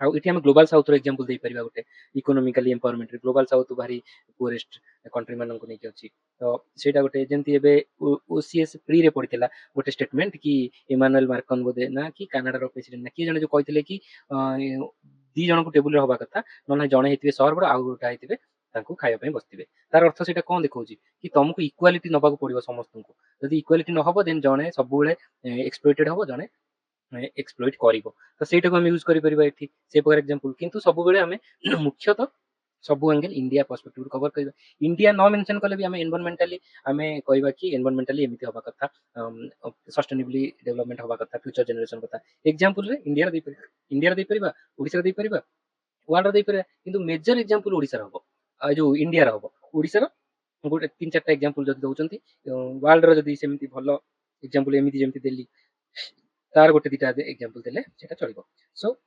Speaker 1: आ एठी हम ग्लोबल साउथ रो एग्जांपल देई परिबा, गोटे इकोनॉमिकली एम्पावरमेंट रे ग्लोबल साउथ भारी पुअरेस्ट कंट्री मानन को नै कि अछि। तो सेटा गोटे जेंति एबे ओसीएस प्री रे पडितला गोटे स्टेटमेंट कि इमानुएल मार्कन बोदे ना कि कनाडा रो प्रेसिडेंट ना कि जने जो कहितले कि दी जन को टेबुल रे होबा कथा, न जणे हेतिबे सहर बड़, आउ गोटा हेतिबे तांको खाଇବା ପାଇଁ बसतिबे। तार अर्थ सेटा कोन देखौची कि तुमको इक्वालिटी नबाको पड़िबो समस्त को। जदि इक्वालिटी न हबो देन जणे सब बेले एक्सप्लॉइटेड हबो, जणे एक्सप्लोइट करिवो तो सेटाको हम यूज करि परिबा एठी से प्रकार एग्जांपल किंतु सब बेले हमें मुख्यतः सब एंगल इंडिया पर्सपेक्टिव कवर कर इंडिया न मेंशन कले भी हमें एनवायरमेंटली हमें कहबा कि एनवायरमेंटली एमिति हबा कथा सस्टेनेबली डेवलपमेंट हबा कथा फ्यूचर जनरेशन कथा एग्जांपल रे इंडिया रे दे परिबा ओडिसा रे दे परिबा वर्ल्ड रे दे परिबा किंतु मेजर एग्जांपल ओडिसा रे हबो जो इंडिया रे हबो ओडिसा रो गोटे 3-4टा एग्जांपल जदि दउचंती वर्ल्ड रो जदि सेमिति भलो एग्जांपल एमिति जेमिति देली तार गोटे दिटा एग्जांपल देले सेटा चलिबो सो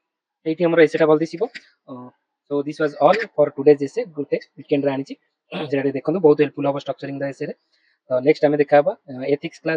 Speaker 1: एठी हमर एसेटा बोल दिसिबो so this was all for today's essay गुटे वीकेंड रे आनिची जेटा देखंतु बहुत हेल्पफुल हबो स्ट्रक्चरिंग द एसे रे नेक्स्ट हमें देखा हबा एथिक्स क्लास